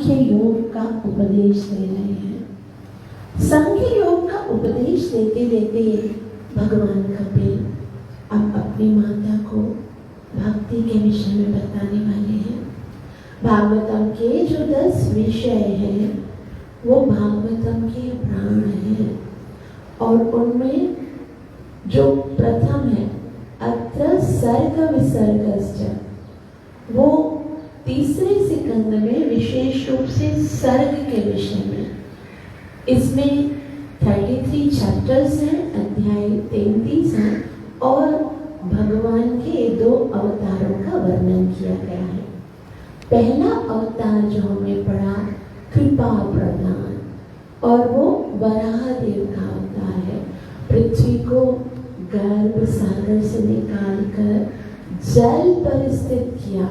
सांख्य योग का उपदेश दे रहे हैं। सांख्य योग का उपदेश देते देते भगवान कपिल अब अपनी माता को भक्ति के विषय में बताने वाले हैं। भागवतम के जो 10 विषय हैं वो भागवतम के प्राण हैं और उनमें जो प्रथम है अत्र सर्ग विसर्गश्च, वो तीसरे सिकंद में विशेष रूप से सर्ग के विषय में। इसमें 33 चैप्टर्स हैं, अध्याय 33 हैं और भगवान के 2 अवतारों का वर्णन किया गया है। पहला अवतार जो हमने पढ़ा कृपा प्रदान, और वो वराह देव का अवतार है। पृथ्वी को गर्भ सागर से निकालकर जल पर स्थित किया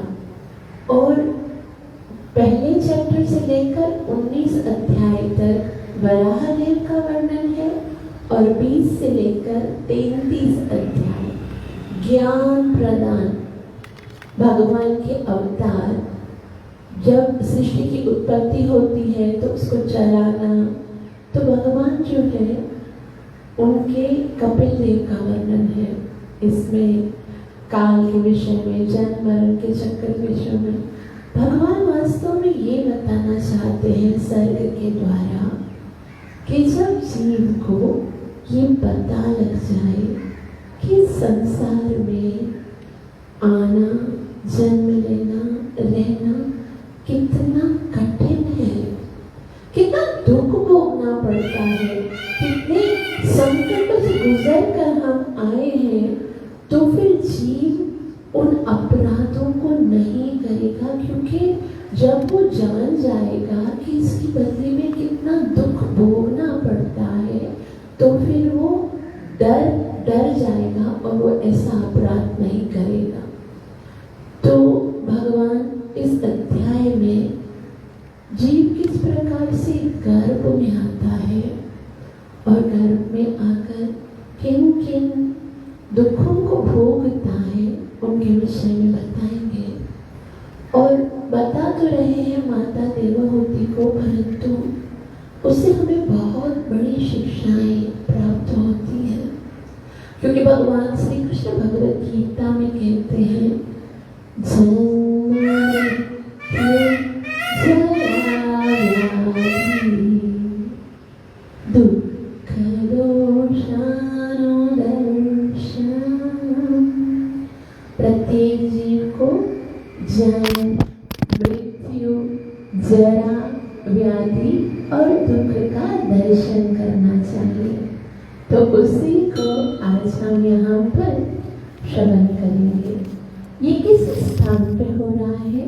और पहले चैप्टर से लेकर 19 अध्याय तक वराह देव का वर्णन है और 20 से लेकर 33 अध्याय ज्ञान प्रदान। भगवान के अवतार, जब सृष्टि की उत्पत्ति होती है तो उसको चलाना, तो भगवान जो है उनके कपिल देव का वर्णन है। इसमें काल के विषय में, जन्म मरण के चक्र के विषय में भगवान वास्तव में ये बताना चाहते हैं सर्ग के द्वारा कि जब जीव को ये पता लग जाए कि संसार में आना, जन्म लेना, रहना कितना कठिन है, कितना दुख भोगना पड़ता है, कितने संकटों से गुजर कर हम आए हैं, तो फिर जीव उन अपराधों को नहीं करेगा, क्योंकि जब वो जान जाएगा कि इसकी बदले में कितना दुख भोगना पड़ता है, तो फिर वो डर जाएगा और वो ऐसा अपराध नहीं करेगा। तो भगवान इस अध्याय में जीव किस प्रकार से गर्भ में आता है और गर्भ में आकर किन किन दुखों को भोगता है उनके विषय में बताएंगे। और बता तो रहे हैं माता देवहूति को, परंतु उससे हमें बहुत बड़ी शिक्षाएं प्राप्त होती हैं, क्योंकि भगवान श्री कृष्ण भगवत गीता में कहते हैं प्रत्येक जीव को जन्म, मृत्यु, जरा, व्याधि और दुख का दर्शन करना चाहिए। तो उसी को आज हम यहाँ पर श्रवण करेंगे। ये किस स्थान पे हो रहा है?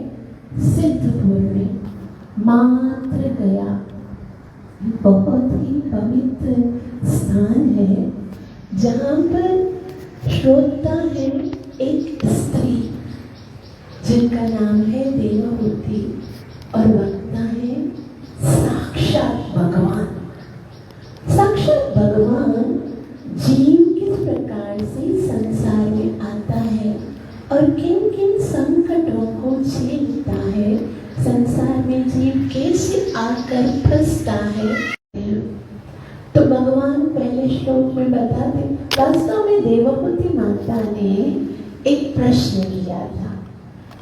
सिद्धपुर में, मात्र गया। बहुत ही पवित्र स्थान है जहाँ पर श्रोता है एक स्त्री जिनका नाम है देवहूति और वक्ता है साक्षात भगवान। साक्षात भगवान जीव किस प्रकार से संसार में आता है और किन किन संकटों को झेलता है, संसार में जीव कैसे आकर फंसता है, तो भगवान पहले श्लोक में बताते। वास्तव में देवहूति माता ने एक प्रश्न किया था।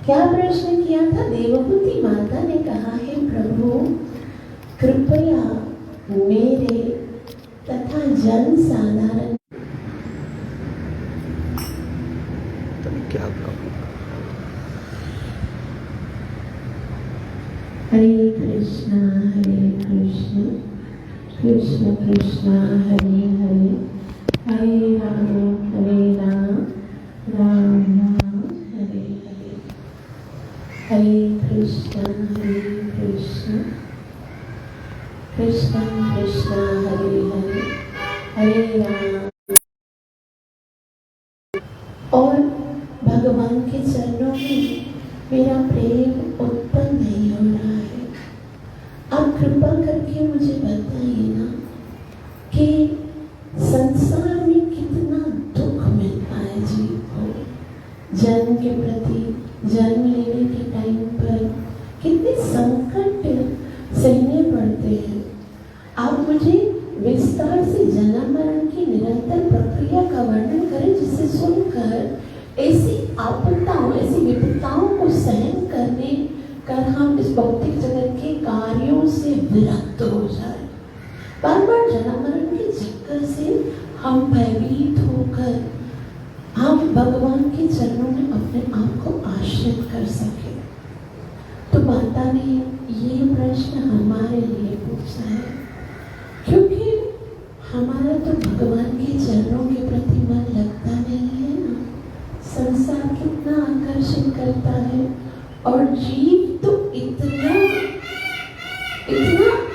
क्या प्रश्न किया था? देवहूति माता ने कहा है प्रभु कृपया मेरे तथा जन साधारण हरे कृष्णा कृष्ण कृष्ण हरे हरे, हरे राम राम राम हरे हरे। हरे कृष्ण कृष्ण कृष्ण हरे हरे, हरे राम। और भगवान के चरणों में मेरा प्रेम उत्पन्न नहीं हो रहा है। आप कृपा करके मुझे बताइए ना कि संसार में कितना दुख मिलता है जीव को। जन्म के प्रति, जन्म लेने के टाइम पर कितने संकट जाए। बार बार जन्म मरण के चक्कर से हम भयभीत होकर हम भगवान के चरणों में अपने आप को आश्रित कर सके। तो माता ने ये प्रश्न हमारे लिए पूछा है, क्योंकि हमारा तो भगवान के चरणों के प्रति मन लगता नहीं है ना। संसार कितना आकर्षित करता है और जीव तो इतना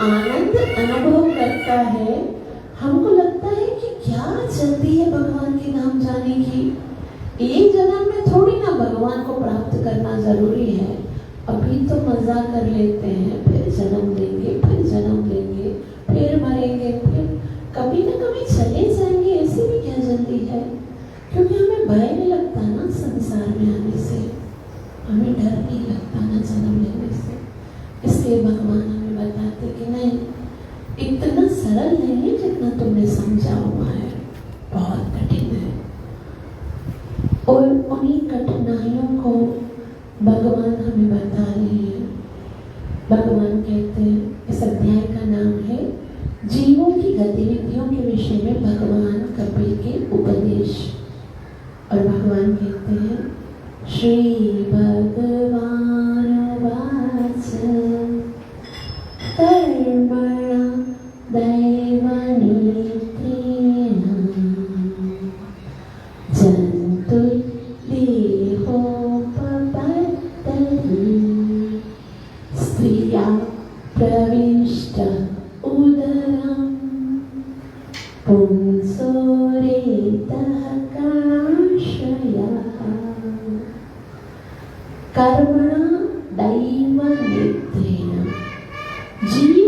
आनंद अनुभव करता है, हमको लगता है कि क्या जल्दी है भगवान के नाम जाने की। एक जन्म में थोड़ी ना भगवान को प्राप्त करना जरूरी है, अभी तो मजा कर लेते हैं, फिर जन्म लेंगे, फिर जन्म लेंगे, फिर मरेंगे, फिर कभी ना कभी चले जाएंगे, ऐसी भी क्या जल्दी है। क्योंकि हमें भय नहीं लगता ना संसार में आने से, हमें डर नहीं लगता ना जन्म लेने से। इसलिए भगवान हमें बताते कि नहीं, इतना सरल नहीं है जितना तुमने समझा हुआ है, बहुत कठिन है। और उन्हीं कठिनाइयों को भगवान हमें बता रहे हैं। भगवान कहते हैं, इस अध्याय का नाम है जीवों की गतिविधियों के विषय में भगवान कपिल के उपदेश। और भगवान कहते हैं, श्री भगवान वाच कर्मणा दैवनीतेन जन्तु देहोपपत्तति स्त्रिया प्रविष्ट उदरं पुंसो रेतः कणाश्रयः कर्मणा दैवनीतेन। जीव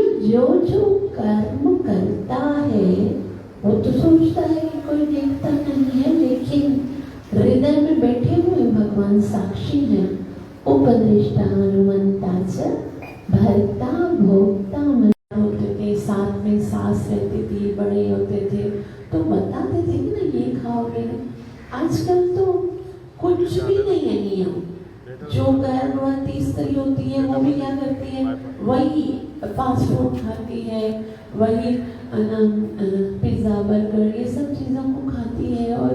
जो कर्म करता है वो तो सोचता है कि कोई देखता नहीं है, लेकिन हृदय में बैठे हुए भगवान साक्षी हैं। उपदेष्टा हनुमंता च भर्ता भोक्ता होते थे, साथ में सास रहती थी, बड़े होते थे तो बताते थे कि ना ये खाओगे। आजकल तो कुछ भी नहीं है नियम। जो गर्भवती स्त्री होती है वो भी क्या करती है, वही फास्ट फूड खाती है, वही पिज्ज़ा बर्गर ये सब चीज़ों को खाती है, और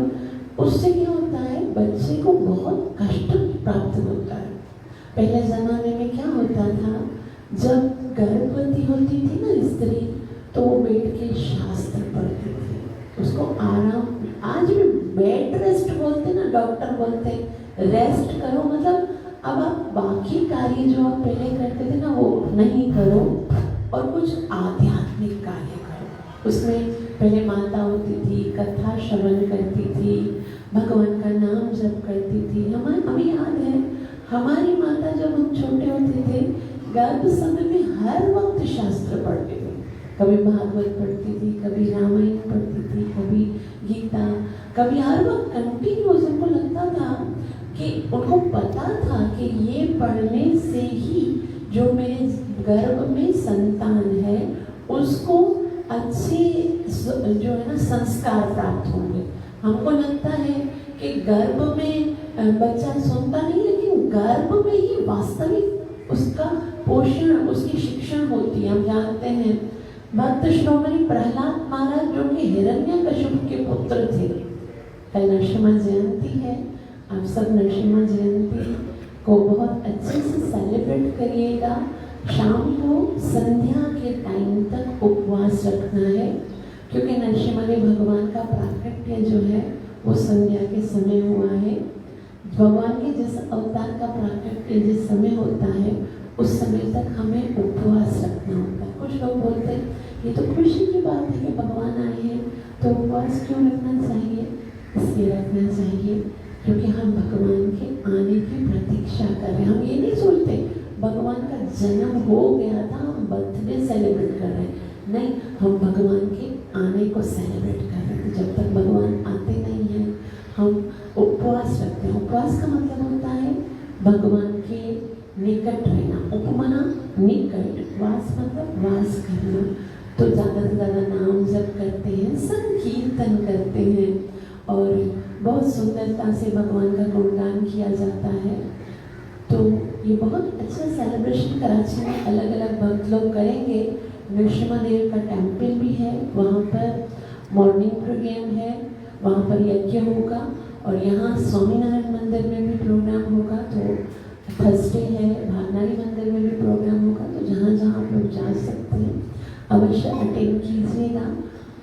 उससे क्या होता है, बच्चे को बहुत कष्ट प्राप्त होता है। पहले ज़माने में क्या होता था, जब गर्भवती होती थी ना स्त्री, तो वो बैठ के शास्त्र पढ़ती थी, उसको आराम। आज भी बेड रेस्ट बोलते ना, डॉक्टर बोलते रेस्ट करो, मतलब अब आप बाकी कार्य जो आप पहले करते थे ना वो नहीं करो और कुछ आध्यात्मिक कार्य करो। उसमें पहले माता होती थी, कथा श्रवण करती थी, भगवान का नाम जप करती थी। हमें याद है, हमारी माता जब हम छोटे होते थे, गर्भ समय में हर वक्त शास्त्र पढ़ते थे। कभी भागवत पढ़ती थी, कभी रामायण पढ़ती थी, कभी गीता, कभी हर वक्त कंटिन्यूअस। उनको लगता था कि उनको पता था कि ये पढ़ने से ही जो मेरे गर्भ में संतान है उसको अच्छे जो है ना संस्कार प्राप्त होंगे। हमको लगता है कि गर्भ में बच्चा सुनता नहीं, लेकिन गर्भ में ही वास्तविक उसका पोषण, उसकी शिक्षण होती है। हम जानते हैं भक्त शिरोमणि प्रहलाद महाराज जो कि हिरण्यकशिपु के पुत्र थे। कल नरसिम्हा जयंती है, आप सब नरसिम्हा जयंती को बहुत अच्छे से सेलिब्रेट करिएगा। शाम को संध्या के टाइम तक उपवास रखना है, क्योंकि नरसिम्हा ने भगवान का प्राकट्य जो है वो संध्या के समय हुआ है। भगवान के जिस अवतार का प्राकट्य जिस समय होता है उस समय तक हमें उपवास रखना होता है। कुछ लोग बोलते हैं ये तो खुशी की बात है कि भगवान आए हैं, तो उपवास क्यों रखना चाहिए? इसलिए रखना चाहिए क्योंकि हम भगवान के आने की प्रतीक्षा कर रहे हैं। हम ये नहीं सोचते भगवान का जन्म हो गया था, हम बर्थडे सेलिब्रेट कर रहे हैं। नहीं, हम भगवान के आने को सेलिब्रेट कर रहे हैं। जब तक भगवान आते नहीं हैं हम उपवास रखते हैं। उपवास का मतलब होता है भगवान के निकट रहना। उपमना निकट, वास मतलब वास करना। तो ज़्यादा से ज़्यादा नाम जप करते हैं, संकीर्तन करते हैं और बहुत सुंदरता से भगवान का गुणगान किया जाता है। तो ये बहुत अच्छा सेलिब्रेशन कराची में अलग अलग भक्त लोग करेंगे, नृसिंहदेव का टेम्पल भी है, वहाँ पर मॉर्निंग प्रोग्राम है, वहाँ पर यज्ञ होगा। और यहाँ स्वामीनारायण मंदिर में भी प्रोग्राम होगा, तो थर्सडे है, भागनारी मंदिर में भी प्रोग्राम होगा। तो जहाँ जहाँ आप लोग जा सकते हैं अवश्य अटेंड कीजिएगा।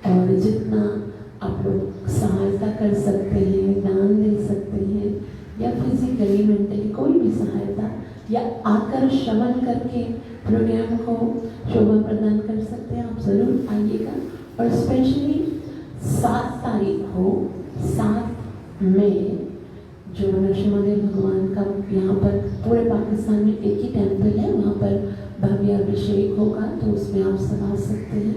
और जितना आप लोग सहायता कर सकते हैं, दान दे सकते हैं, या फिजिकली मेंटली कोई भी सहायता, या आकर श्रवण करके प्रोग्राम को शोभा प्रदान कर सकते हैं, आप ज़रूर आइएगा। और स्पेशली 7 तारीख को 7 मई जो नृसिंहदेव भगवान का यहाँ पर पूरे पाकिस्तान में एक ही टेम्पल है, वहाँ पर भव्य अभिषेक होगा, तो उसमें आप सब आ सकते हैं।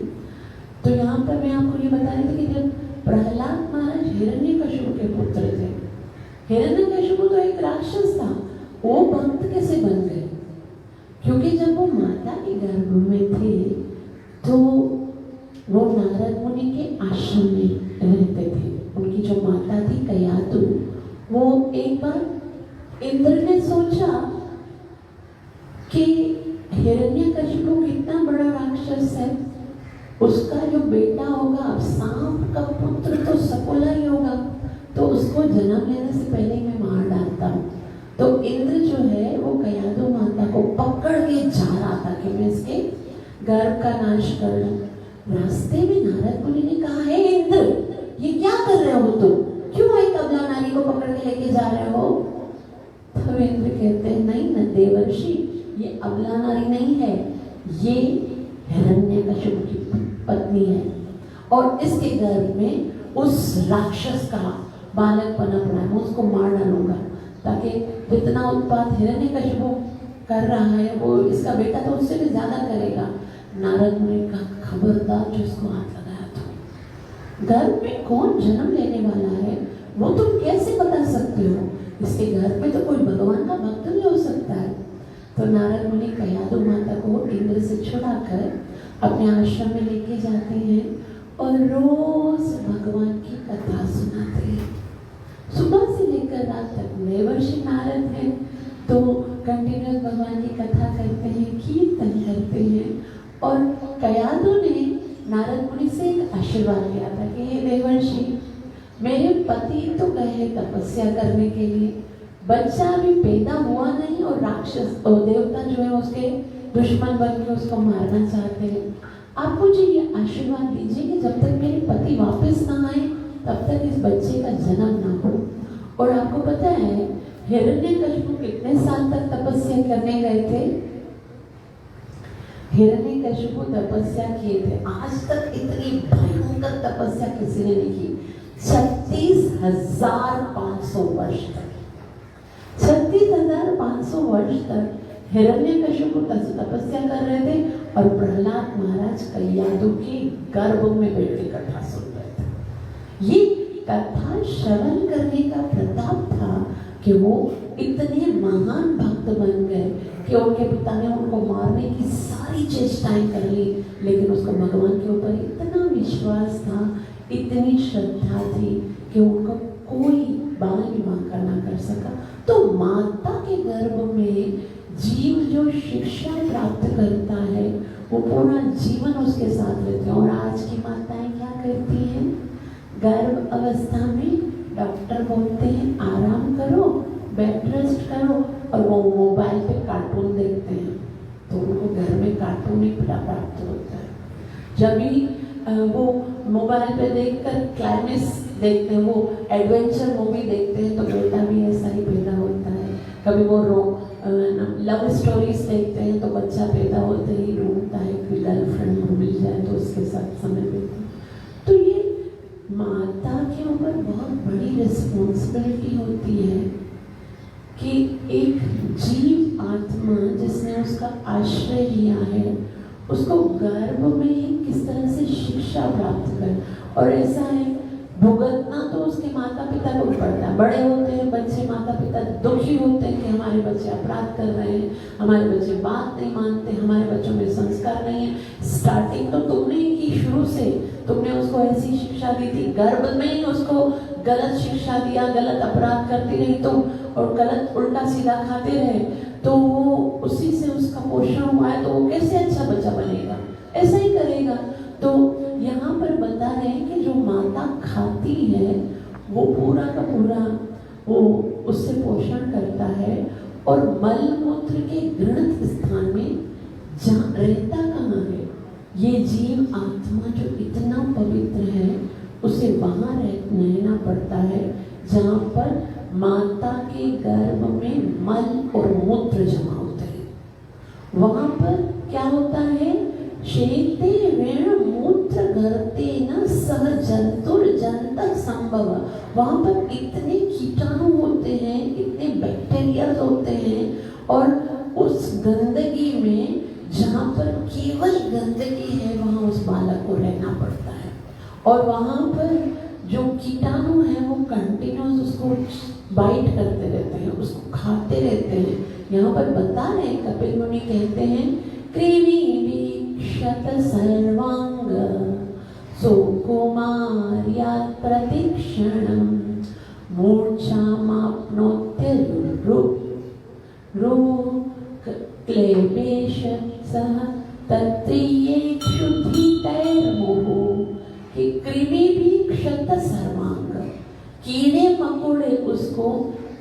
तो यहाँ पर मैं आपको ये बता रही थी कि जब प्रहलाद महाराज हिरण्यकशिपु के पुत्र थे, हिरण्यकशिपु तो एक राक्षस था, वो भक्त कैसे बन गए? क्योंकि जब वो माता के गर्भ में थे तो वो नारद मुनि के आश्रम में रहते थे। उनकी जो माता थी कयातु, वो एक बार इंद्र ने सोचा कि हिरण्यकशिपु कितना बड़ा राक्षस है, उसका जो बेटा होगा, अब सांप का पुत्र तो सकुला ही होगा, तो उसको जन्म लेने से पहले मैं मार डालता हूँ। तो इंद्र जो है वो कयादु माता को पकड़ के जा रहा था कि मैं इसके गर्भ का नाश कर लूं। रास्ते में नारद मुनि ने कहा, हे इंद्र, ये क्या कर रहे हो तुम? क्यों एक अबला नारी को पकड़ के लेके जा रहे हो? तो इंद्र कहते हैं, नहीं न देवर्षि, ये अबला नारी नहीं है, ये हिरण्यकशिपु की पत्नी है, और इसके गर्भ में उस राक्षस का बालक बना पड़ा है, मैं उसको मार डालूंगा, ताकि जितना उत्पात हिरण्यकशिपु कर रहा है वो इसका बेटा तो उससे भी ज्यादा करेगा। नारद मुनि का खबरदार जो इसको हाथ लगाया था, गर्भ में कौन जन्म लेने वाला है वो तुम कैसे बता सकते हो? इसके गर्भ में तो कोई भगवान का भक्त नहीं हो सकता है। तो नारद मुनि कयादु माता को इंद्र से छुड़ाकर अपने आश्रम में लेके जाते हैं और रोज भगवान की कथा सुनाते हैं। सुबह से लेकर रात तक देवर्षि नारद हैं तो कंटिन्यूस भगवान की कथा करते हैं, कीर्तन करते हैं। और कयादु ने नारद मुनि से एक आशीर्वाद लिया था कि हे देवर्षि, मेरे पति तो गए तपस्या करने के लिए, बच्चा अभी पैदा हुआ नहीं और राक्षस और देवता जो है उसके दुश्मन बन के उसको मारना चाहते हैं। आप मुझे ये आशीर्वाद दीजिए कि जब तक मेरे पति वापस ना आए तब तक इस बच्चे का जन्म ना हो। और आपको पता है हिरण्यकशिपु कितने साल तक तपस्या करने गए थे? हिरण्यकशिपु तपस्या किए थे, आज तक इतनी भयंकर तपस्या किसी ने नहीं की, 36,500 वर्ष तक। 36,500 वर्ष तक हिरण्यकशिपु तपस्या कर रहे थे और प्रहलाद महाराज कयादु के गर्भ में बैठ के कथा सुन रहे थे। ये कथा श्रवण करने का प्रताप था कि वो इतने महान भक्त बन गए कि उनके पिता ने उनको मारने की सारी चेष्टाएं कर ली, लेकिन उसको भगवान के ऊपर इतना विश्वास था, इतनी श्रद्धा थी कि उनको कोई बाल विवाह करना कर सका। तो माता के गर्भ में जीव जो शिक्षा प्राप्त करता है वो पूरा जीवन उसके साथ रहते हैं। और आज की माताएं क्या करती हैं? गर्भ अवस्था में डॉक्टर बोलते हैं आराम करो, बेड रेस्ट करो, और वो मोबाइल पे कार्टून देखते हैं, तो उनको घर में कार्टून ही प्राप्त होता है। जब भी वो मोबाइल पे देखकर क्लाइमेक्स देखते हैं, वो एडवेंचर मूवी देखते हैं, तो बेटा भी ऐसा ही पैदा होता है। कभी वो लव स्टोरीज देखते हैं तो बच्चा पैदा होते ही रोता है कि गर्लफ्रेंड मिल जाए तो उसके साथ समय बिता। तो ये माता के ऊपर बहुत बड़ी रिस्पॉन्सिबिलिटी होती है कि एक जीव आत्मा जिसने उसका आश्रय लिया है उसको गर्भ में ही किस तरह से शिक्षा प्राप्त कर। और ऐसा है भुगतना तो उसके माता पिता को पड़ता है। बड़े होते हैं बच्चे, माता पिता दुखी होते हैं कि हमारे बच्चे अपराध कर रहे हैं, हमारे बच्चे बात नहीं मानते, हमारे बच्चों में संस्कार नहीं है। स्टार्टिंग तो तुमने ही की, शुरू से तुमने उसको ऐसी शिक्षा दी थी, गर्भ में ही उसको गलत शिक्षा दिया, गलत अपराध करती रही तुम और गलत उल्टा सीधा खाते रहे, तो वो उसी से उसका पोषण हुआ है, तो वो कैसे अच्छा बच्चा बनेगा? ऐसा ही करेगा। तो यहाँ पर बता रहे हैं कि जो माता खाती है वो पूरा का पूरा वो उससे पोषण करता है, और मल मूत्र के घृणित स्थान में जहाँ रहता कहाँ है, ये जीव आत्मा जो इतना पवित्र है उसे वहाँ रहना पड़ता है जहाँ पर माता के गर्भ में मल और मूत्र जमा होते हैं। वहाँ पर क्या होता है, शेते वेण मूत्र घरते न सह जंतुर जंतक संभव। वहाँ पर इतने कीटाणु होते हैं, इतने बैक्टीरिया होते हैं, और उस गंदगी में जहाँ पर केवल गंदगी है वहाँ उस बालक को रहना पड़ता है। और वहाँ पर जो कीटाणु हैं वो कंटिन्यूस उसको बाइट करते रहते हैं, उसको खाते रहते हैं। यहाँ पर बता रहे हैं, कपिल मुनि कहते हैं, कृमि वीक्षत सर्वांग सुकुमार्यात् प्रतिक्षणं मूर्छामाप्नोत्य क्लेवेश सह तत्रियेक्षुधितैर्मुहुः। कि कृमि भी क्षत सर्वांग, कीड़े मकोड़े उसको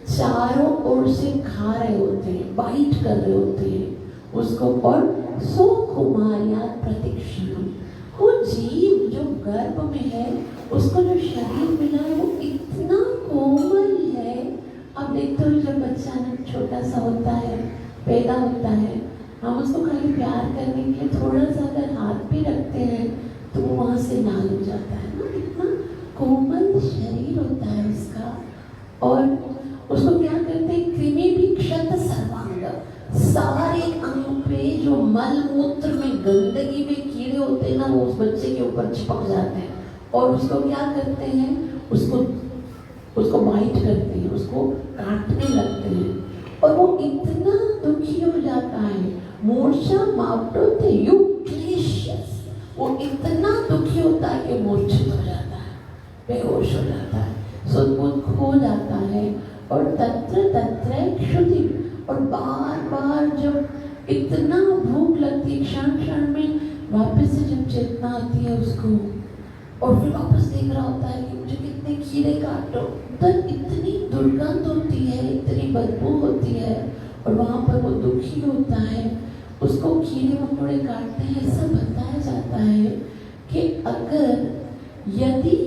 चारों ओर से खा रहे होते हैं, बाइट कर रहे होते हैं उसको। और सो कुमारिया प्रतिक्षण, वो जीव जो गर्भ में है उसको जो शरीर मिला है वो इतना कोमल है। अब देखते हो जब बच्चा ना छोटा सा होता है, पैदा होता है, हम उसको खाली प्यार करने के लिए थोड़ा सा अगर हाथ भी रखते हैं तो वो वहाँ से लाल हो जाता है ना, इतना कोमल शरीर होता है उसका। और उसको क्या करते हैं, कृमि भी क्षत सर्वांग, सारे अंग पे जो मल मूत्र में गंदगी में कीड़े होते हैं ना वो उस बच्चे के ऊपर चिपक जाते हैं, और उसको क्या करते हैं, उसको बाइट करते हैं, उसको काटने लगते हैं, और वो इतना दुखी हो जाता है। मूर्छा माप्नोत्य युक्लिश्यस, वो इतना दुखी होता है कि मूर्छित हो जाता है, बेहोश हो जाता है, सद्बुद्ध खो जाता है। और तत्र तत्र क्षुधि, और बार बार जब इतना भूख लगती है, क्षण क्षण में वापस से जब चेतना आती है उसको, और फिर वापस देख रहा होता है कि मुझे कितने कीड़े काटो, तब इतनी दुर्गंध होती है, इतनी बदबू होती है, और वहाँ पर वो दुखी होता है, उसको कीड़े मकोड़े काटते हैं। ऐसा बताया जाता है कि अगर यदि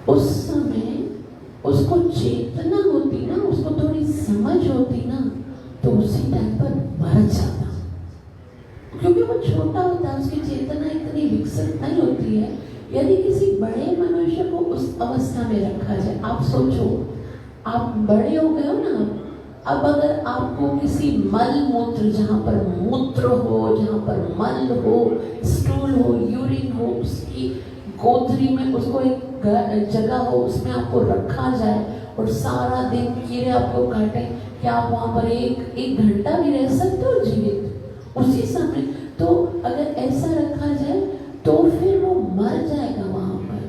उस समय उसको चेतना होती ना, उसको थोड़ी समझ होती ना, तो उसी टाइम पर मर जाता, क्योंकि वो छोटा होता है, उसकी चेतना इतनी विकसित नहीं होती है। यदि किसी बड़े मनुष्य को उस अवस्था में रखा जाए, आप सोचो आप बड़े हो गए हो ना, अब अगर आपको किसी मल मूत्र, जहाँ पर मूत्र हो, जहाँ पर मल हो, स्टूल हो, यूरिन हो, उसकी गोथरी में उसको एक जगह हो, उसमें आपको रखा जाए और सारा दिन कीड़े आपको काटे, क्या आप वहाँ पर एक घंटा भी रह सकते हो जीवित उसी समय? तो अगर ऐसा रखा जाए तो फिर वो मर जाएगा वहाँ पर,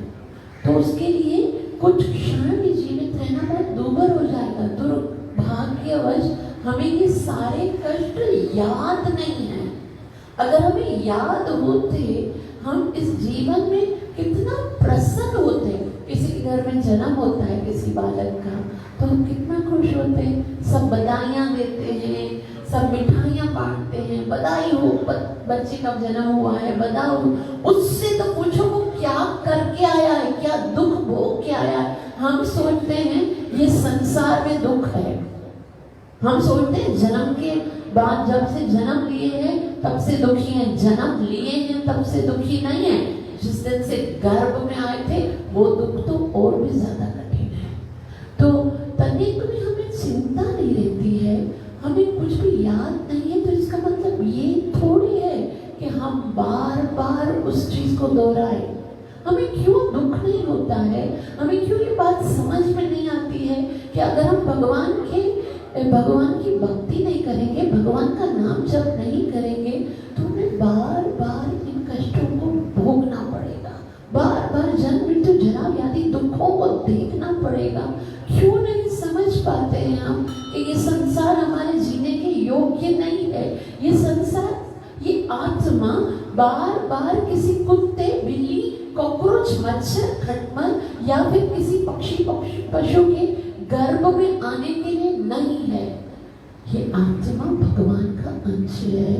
तो उसके लिए कुछ क्षण भी जीवित रहना बहुत दुर्भर हो जाएगा। दुर्भाग्यवश हमें ये सारे कष्ट याद नहीं है। अगर हमें याद होते, हम इस जीवन में कितना प्रसन्न होते। किसी के घर में जन्म होता है किसी बालक का, तो हम कितना खुश होते हैं, सब बधाइयाँ देते हैं, सब मिठाइयाँ बांटते हैं, बधाई हो बच्चे का जन्म हुआ है, बधाई हो। उससे तो पूछो वो क्या करके आया है, क्या दुख भोग के आया है। हम सोचते हैं ये संसार में दुख है, हम सोचते हैं जन्म के बाद, जब से जन्म लिए हैं तब से दुखी हैं, जन्म लिए हैं तब से दुखी नहीं है। जिस दिन से गर्भ में आए थे वो दुख तो और भी ज्यादा कठिन है। तो तनिक भी हमें चिंता नहीं रहती है, हमें कुछ भी याद नहीं है, तो इसका मतलब ये थोड़ी है कि हम बार बार उस चीज को दोहराए। हमें क्यों दुख नहीं होता है, हमें क्यों ये बात समझ में नहीं आती है कि अगर हम भगवान की भक्ति नहीं करेंगे, भगवान का नाम जप नहीं करेंगे, तो हमें बार बार इन कष्टों को भोगना पड़ेगा, बार बार जन्म मृत्यु जरा व्याधि दुखों को देखना पड़ेगा। क्यों नहीं समझ पाते हैं हम कि ये संसार हमारे जीने के योग्य नहीं है। ये संसार, ये आत्मा बार बार किसी कुत्ते, बिल्ली, कॉकरोच, मच्छर, खटमल या फिर किसी पशु के गर्भ में आने के लिए नहीं है। ये आत्मा भगवान का अंश है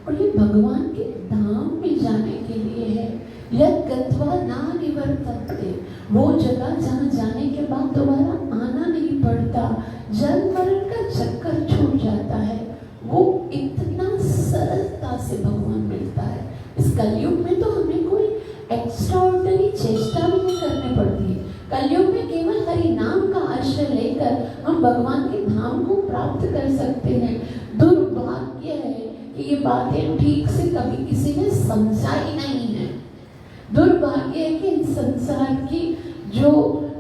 और ये भगवान के धाम में जाने के लिए है। यद गत्वा न निवर्तन्ते, वो जगह जहाँ जाने के बाद दोबारा आना नहीं पड़ता, जन्म मरण का चक्कर छूट जाता है। वो इतना सरलता से भगवान मिलता है। इस कलयुग में तो हमें कोई एक्स्ट्राऑर्डिनरी चेष्टा भी नहीं करनी पड़ती है। कलयुग में केवल हरि नाम का आश्रय लेकर हम भगवान के धाम को प्राप्त कर सकते हैं। दुर्भाग्य है कि ये बातें ठीक से कभी किसी ने समझा ही नहीं है। दुर्भाग्य है कि संसार की जो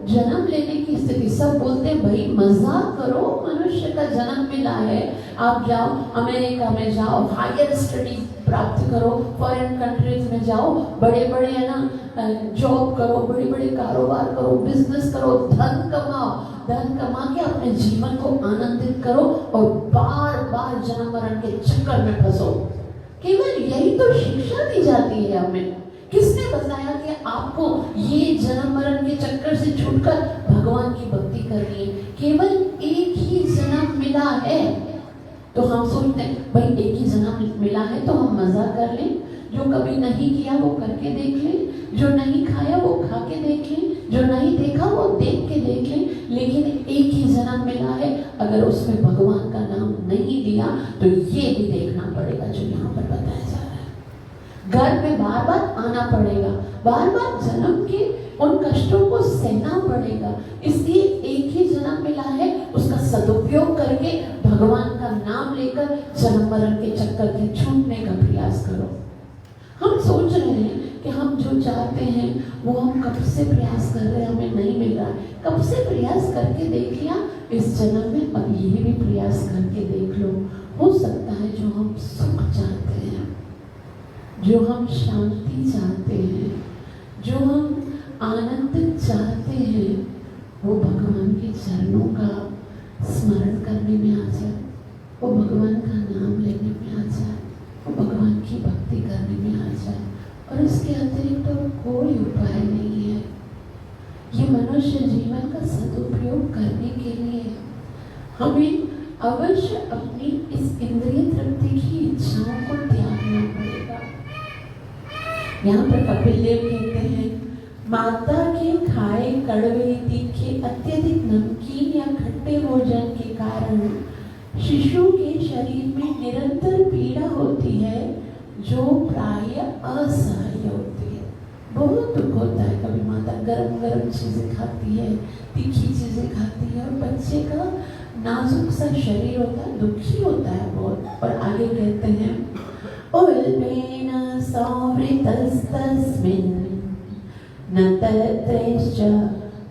जन्म लेने की स्थिति, सब बोलते हैं भाई मजाक करो, मनुष्य का जन्म मिला है, आप जाओ अमेरिका में जाओ, हायर स्टडी प्राप्त करो, फॉरेन कंट्रीज में जाओ, बड़े बड़े है ना जॉब करो, बड़े बड़े कारोबार करो, बिजनेस करो, धन कमाओ, धन कमा के अपने जीवन को आनंदित करो और बार बार जन्म मरण के चक्कर में फंसो। केवल यही तो शिक्षा दी जाती है हमें। किसने बताया कि आपको ये जन्म मरण के चक्कर से छूटकर भगवान की भक्ति करनी है? केवल एक ही जन्म मिला है, तो हम सोचते हैं भाई एक ही जन्म मिला है तो हम मजा कर लें, जो कभी नहीं किया वो करके देख लें, जो नहीं खाया वो खा के देख लें, जो नहीं देखा वो देख के देख लें। लेकिन एक ही जन्म मिला है, अगर उसमें भगवान का नाम नहीं दिया तो ये भी देखना पड़ेगा जो यहाँ पर बताया जा रहा है। घर में बार बार आना पड़ेगा, बार बार जन्म के उन कष्टों को सहना पड़ेगा। इसलिए एक ही जन्म मिला है, उसका सदुपयोग करके भगवान का नाम लेकर जन्म मरण के चक्कर से छूटने का प्रयास करो। हम सोच रहे हैं कि हम जो चाहते हैं वो हम कब से प्रयास कर रहे हैं, हमें नहीं मिल रहा है। कब से प्रयास करके देख लिया इस जन्म में, अब ये भी प्रयास करके देख लो। हो सकता है जो हम सुख चाहते हैं, जो हम शांति चाहते हैं, जो हम आनंद चाहते हैं, वो भगवान के चरणों का स्मरण करने में आ जाए, वो भगवान का नाम लेने में आ जाए, वो भगवान की भक्ति करने में आ जाए। और इसके अतिरिक्त तो कोई उपाय नहीं है। ये मनुष्य जीवन का सदुपयोग करने के लिए हमें अवश्य अपनी इस इंद्रिय तृप्ति की इच्छाओं को त्यागना पड़ेगा। यहाँ पर कपिल देव कहते हैं, माता के खाए कड़वे, तीखे, अत्यधिक नमकीन या खट्टे भोजन के कारण शिशु के शरीर में निरंतर पीड़ा होती है, जो प्राय असह्य होती है। बहुत दुख होता है। कभी माता गरम गरम चीजें खाती है, तीखी चीजें खाती है, और बच्चे का नाजुक सा शरीर होता है, दुखी होता है बहुत। और आगे कहते हैं, उल्बेन सौवृतस्तस्मिन् न तत्रैश्च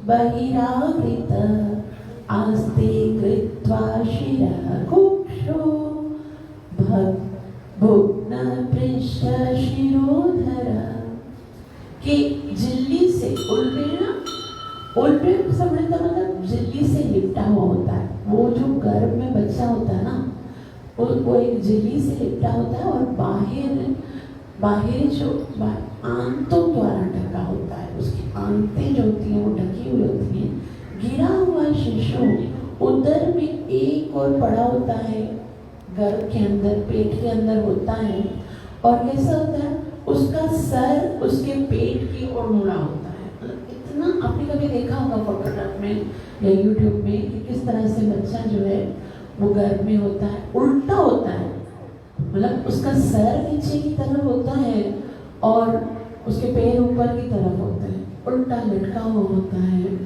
बहिरावृत आस्ते कृत्वा शिरः कुक्षो भुग्न पृष्ठ शिरोधर। कि झिल्ली से उल्बेन समझने का मतलब झिल्ली से लिपटा हुआ होता है। वो जो गर्भ में बच्चा होता है ना, वो एक झिल्ली से लिपटा होता है और बाहर जो आंतों द्वारा ढका होता है, उसकी आंतें जो होती हैं वो ढकी हुई होती हैं। गिरा हुआ शिशु उदर में एक और पड़ा होता है, गर्भ के अंदर, पेट के अंदर होता है। और कैसा होता है, उसका सर उसके पेट की ओर मुड़ा होता है। मतलब इतना आपने कभी देखा होगा फोटोग्राफ में या यूट्यूब में कि किस तरह से बच्चा जो है वो गर्भ में होता है, उल्टा होता है। मतलब उसका सर नीचे की तरफ होता है और उसके पैर ऊपर की तरफ होते हैं, उल्टा लटका हुआ होता है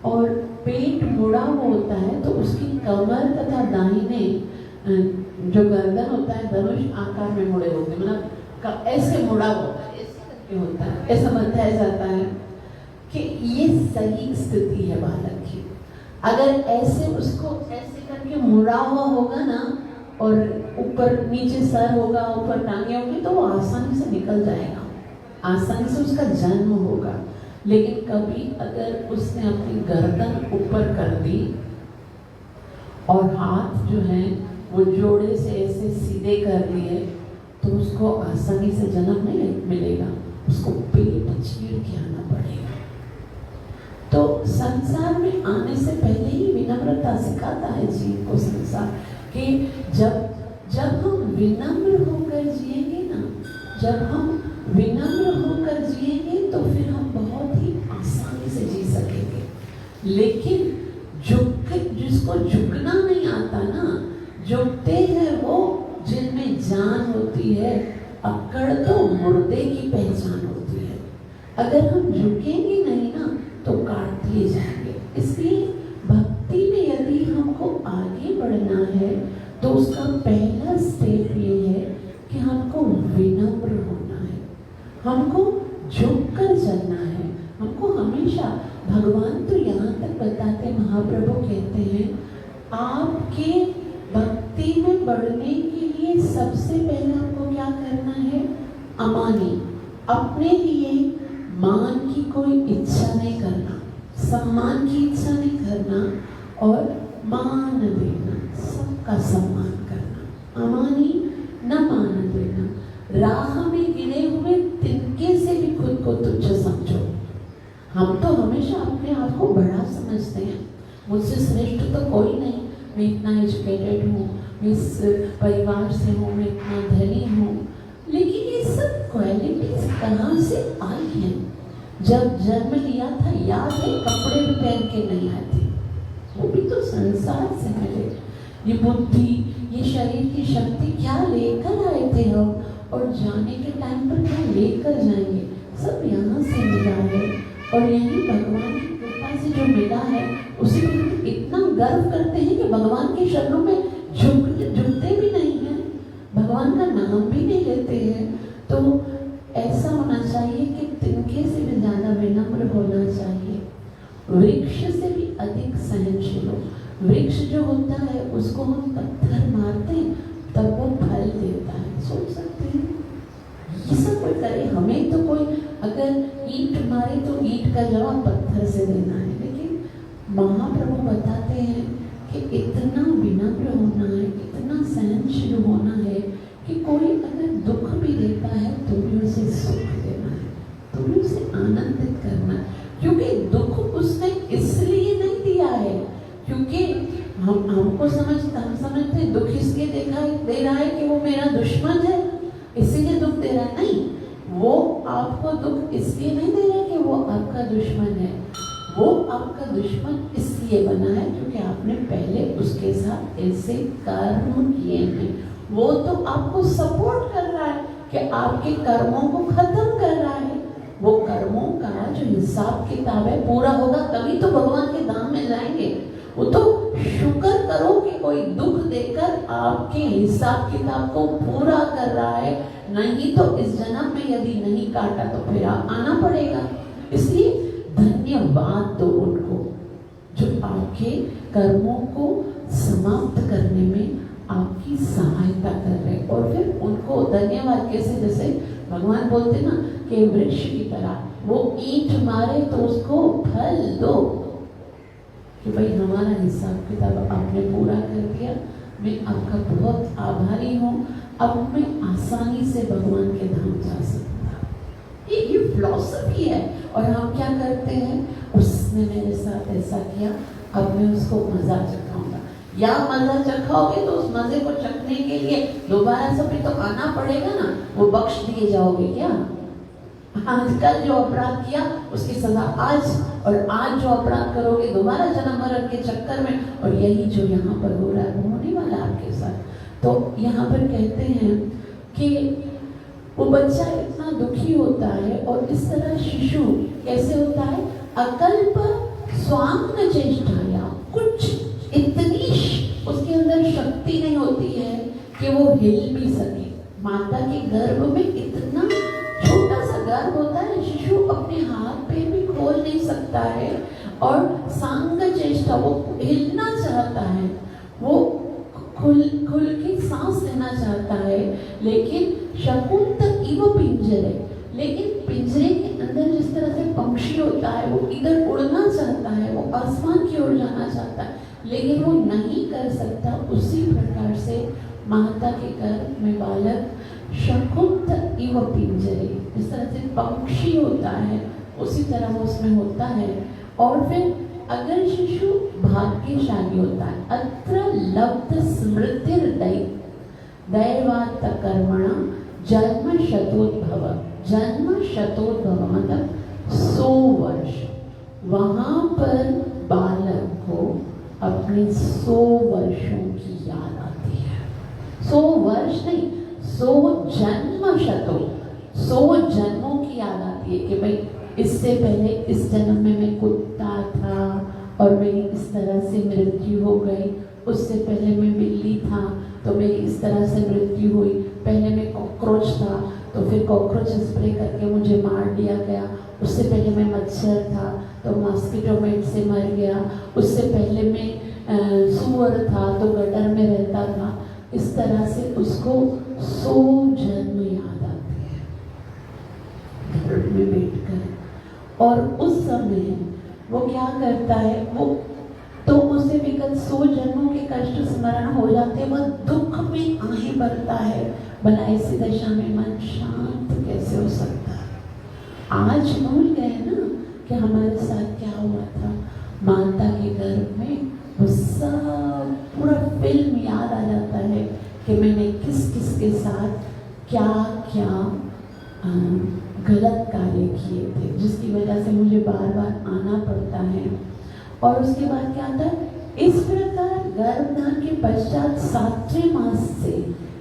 और पेट मुड़ा हुआ होता है। तो उसकी कमर तथा दाहिने जो गर्दन होता है धनुष आकार में मुड़े होते हैं, मतलब ऐसे मुड़ा होता है, ऐसे करके होता है। ऐसा बताया जाता है कि ये सही स्थिति है बालक की। अगर ऐसे उसको ऐसे करके मुड़ा हुआ होगा ना, और ऊपर नीचे सर होगा, ऊपर टांगे होंगी, तो वो आसानी से निकल जाएगा, आसानी से उसका जन्म होगा। लेकिन कभी अगर उसने अपनी गर्दन ऊपर कर दी और हाथ जो है वो जोड़े से ऐसे सीधे कर लिए तो उसको आसानी से जन्म नहीं मिलेगा, उसको पेट चीर के आना पड़ेगा। तो संसार में आने से पहले ही विनम्रता सिखाता है जीव को संसार कि जब हम विनम्र होकर जिएंगे ना, जब हम विनम्र होकर जिएंगे तो फिर हम बहुत ही आसानी से जी सकेंगे। लेकिन जिसको झुकना नहीं आता ना, झुकते हैं वो जिनमें जान होती है, अक्कड़ तो मुर्दे की पहचान होती है। अगर हम झुकेंगे नहीं ना तो काट दिए जाएंगे। इसलिए भक्ति में यदि हमको आगे बढ़ना है तो उसका पहला स्टेप ये है कि हमको विनम्र होना है, हमको झुककर चलना है। हमको हमेशा भगवान तो यहाँ तक बताते, महाप्रभु कहते हैं आपके भक्ति में बढ़ने के लिए सबसे पहले आपको क्या करना है? अमानी, अपने लिए मान की कोई इच्छा नहीं करना, सम्मान की इच्छा नहीं करना और मान देना, सबका सम्मान करना। अमानी न मान देना, राह में गिरे हुए तिनके से भी खुद को तुच्छ समझो। हम तो हमेशा अपने आप को बड़ा समझते हैं, मुझसे श्रेष्ठ तो कोई नहीं, मैं इतना एजुकेटेड हूँ, मैं इस परिवार से हूँ, मैं इतना धनी हूँ। लेकिन ये सब क्वालिटीज कहाँ से आई हैं? जब जन्म लिया था याद है, कपड़े भी पहन के नहीं आए थे, वो भी तो संसार से मिले। ये बुद्धि, ये शरीर की शक्ति क्या लेकर आए थे हम, और जाने के टाइम पर क्या लेकर जाएंगे, सब यहाँ से मिला है। और यही भगवान की कृपा से जो मिला है उसी में इतना गर्व करते हैं कि भगवान के शरणों में झुकते भी नहीं हैं, भगवान का नाम भी नहीं लेते हैं। तो ऐसा होना चाहिए कि तिनके से भी ज़्यादा विनम्र होना चाहिए, वृक्ष से भी अधिक सहनशील हो। वृक्ष जो होता है उसको हम पत्थर मारते हैं तब वो फल देता है, सोच सकते हैं ये सब कोई करे। हमें तो कोई अगर ईंट मारे तो ईंट का जवाब पत्थर से देना है, लेकिन महाप्रभु बताते हैं कि इतना विनम्र होना है, इतना सहनशील होना है कि कोई अगर दुख भी देता है तो भी उसे सुख देना है, तो भी उसे आनंदित करना है। क्योंकि दुख उसने इसलिए नहीं दिया है क्योंकि हम समझते दुख इसलिए दे रहा है कि वो मेरा दुश्मन है इसीलिए दुख दे रहा है। नहीं, वो आपको दुख इसलिए नहीं दे रहा है कि वो आपका दुश्मन है, वो आपका दुश्मन इसलिए बना है क्योंकि आपने पहले उसके साथ ऐसे कर्म किए हैं। वो तो आपको सपोर्ट कर रहा है कि आपके कर्मों को खत्म कर रहा है। वो कर्मों का जो हिसाब किताब है पूरा होगा तभी तो भगवान के धाम में जाएंगे। वो तो शुक्र करो कि कोई दुख देकर आपके हिसाब किताब को पूरा कर रहा है, नहीं तो इस जन्म में यदि नहीं काटा तो फिर आना पड़ेगा। इसलिए धन्यवाद दो उनको जो आपके कर्मों को समाप्त करने में आपकी सहायता कर रहे, और फिर उनको धन्यवाद कैसे, जैसे भगवान बोलते ना कि वृक्ष की तरह वो ईंट मारे तो उसको फल दो कि भाई हमारा हिसाब किताब आपने पूरा कर दिया, मैं आपका बहुत आभारी हूँ, अब मैं आसानी से भगवान के धाम जा सकता। ये फिलॉसफी है। और हम क्या करते हैं, उसने मेरे साथ ऐसा किया अब मैं उसको मजा चखाऊंगा, या मजा चखाओगे तो उस मजे को चखने के लिए दोबारा से भी तो आना पड़ेगा ना, वो बख्श दिए जाओगे क्या? आजकल जो अपराध किया उसकी सजा आज, और आज जो अपराध करोगे दोबारा जन्म मरण के चक्कर में, और यही जो यहाँ पर हो रहा है वो होने वाला आपके साथ। तो यहाँ पर कहते हैं कि वो बच्चा इतना दुखी होता है और इस तरह शिशु कैसे होता है, अकल्प स्वांग चेष्टाया, कुछ इतनी उसके अंदर शक्ति नहीं होती है कि वो हिल भी सके। माता के गर्भ में इतना छोटा सा गर्भ होता है, शिशु अपने हाथ पे भी खोल नहीं सकता है, और सांग चेष्टा, वो हिलना चाहता है, वो खुल के सांस लेना चाहता है, लेकिन शकुंतल इव पिंजरे, लेकिन पिंजरे के अंदर जिस तरह से पक्षी होता है वो इधर उड़ना चाहता है, वो आसमान की ओर जाना चाहता है, लेकिन वो नहीं कर सकता। उसी प्रकार से माता के गर्भ में बालक शकुंत इव पिंजरे, जिस तरह से पक्षी होता है उसी तरह वो उसमें होता है। और फिर अगर शिशु भाग्यशाली होता है, अत्र लब्ध स्मृतिर दैवात कर्मणा जन्म शतोद्भव, जन्म शतोद्भव मतलब 100 वर्ष, वहां पर बालक को अपने 100 वर्षों की याद आती है। 100 वर्ष नहीं, 100 जन्म शतो, 100 जन्मों की याद आती है कि भाई इससे पहले इस जन्म में मैं कुत्ता था और मेरी इस तरह से मृत्यु हो गई, उससे पहले मैं बिल्ली था तो मेरी इस तरह से मृत्यु हुई, पहले मैं कॉकरोच था तो फिर कॉकरोच स्प्रे करके मुझे मार दिया गया, उससे पहले मैं मच्छर था तो मॉस्किटो मेट से मर गया, उससे पहले मैं सूअर था तो गटर में रहता था। इस तरह से उसको 100 जन्म याद आते हैं घर में बैठकर। और उस समय वो क्या करता है, वो तो उसे विगत 100 जन्मों के कष्ट स्मरण हो जाते, वह दुख में आहें भरता है। भला ऐसी दशा में मन शांत कैसे हो सकता है? आज भूल गए ना कि हमारे साथ क्या हुआ था। माता के गर्भ में वो सब पूरा फिल्म याद आ जाता है कि मैंने किस किस के साथ क्या क्या गलत कार्य किए थे, जिसकी वजह से मुझे बार बार आना पड़ता है। और उसके बाद क्या आता है, इस प्रकार गर्भधान के पश्चात 7वें मास से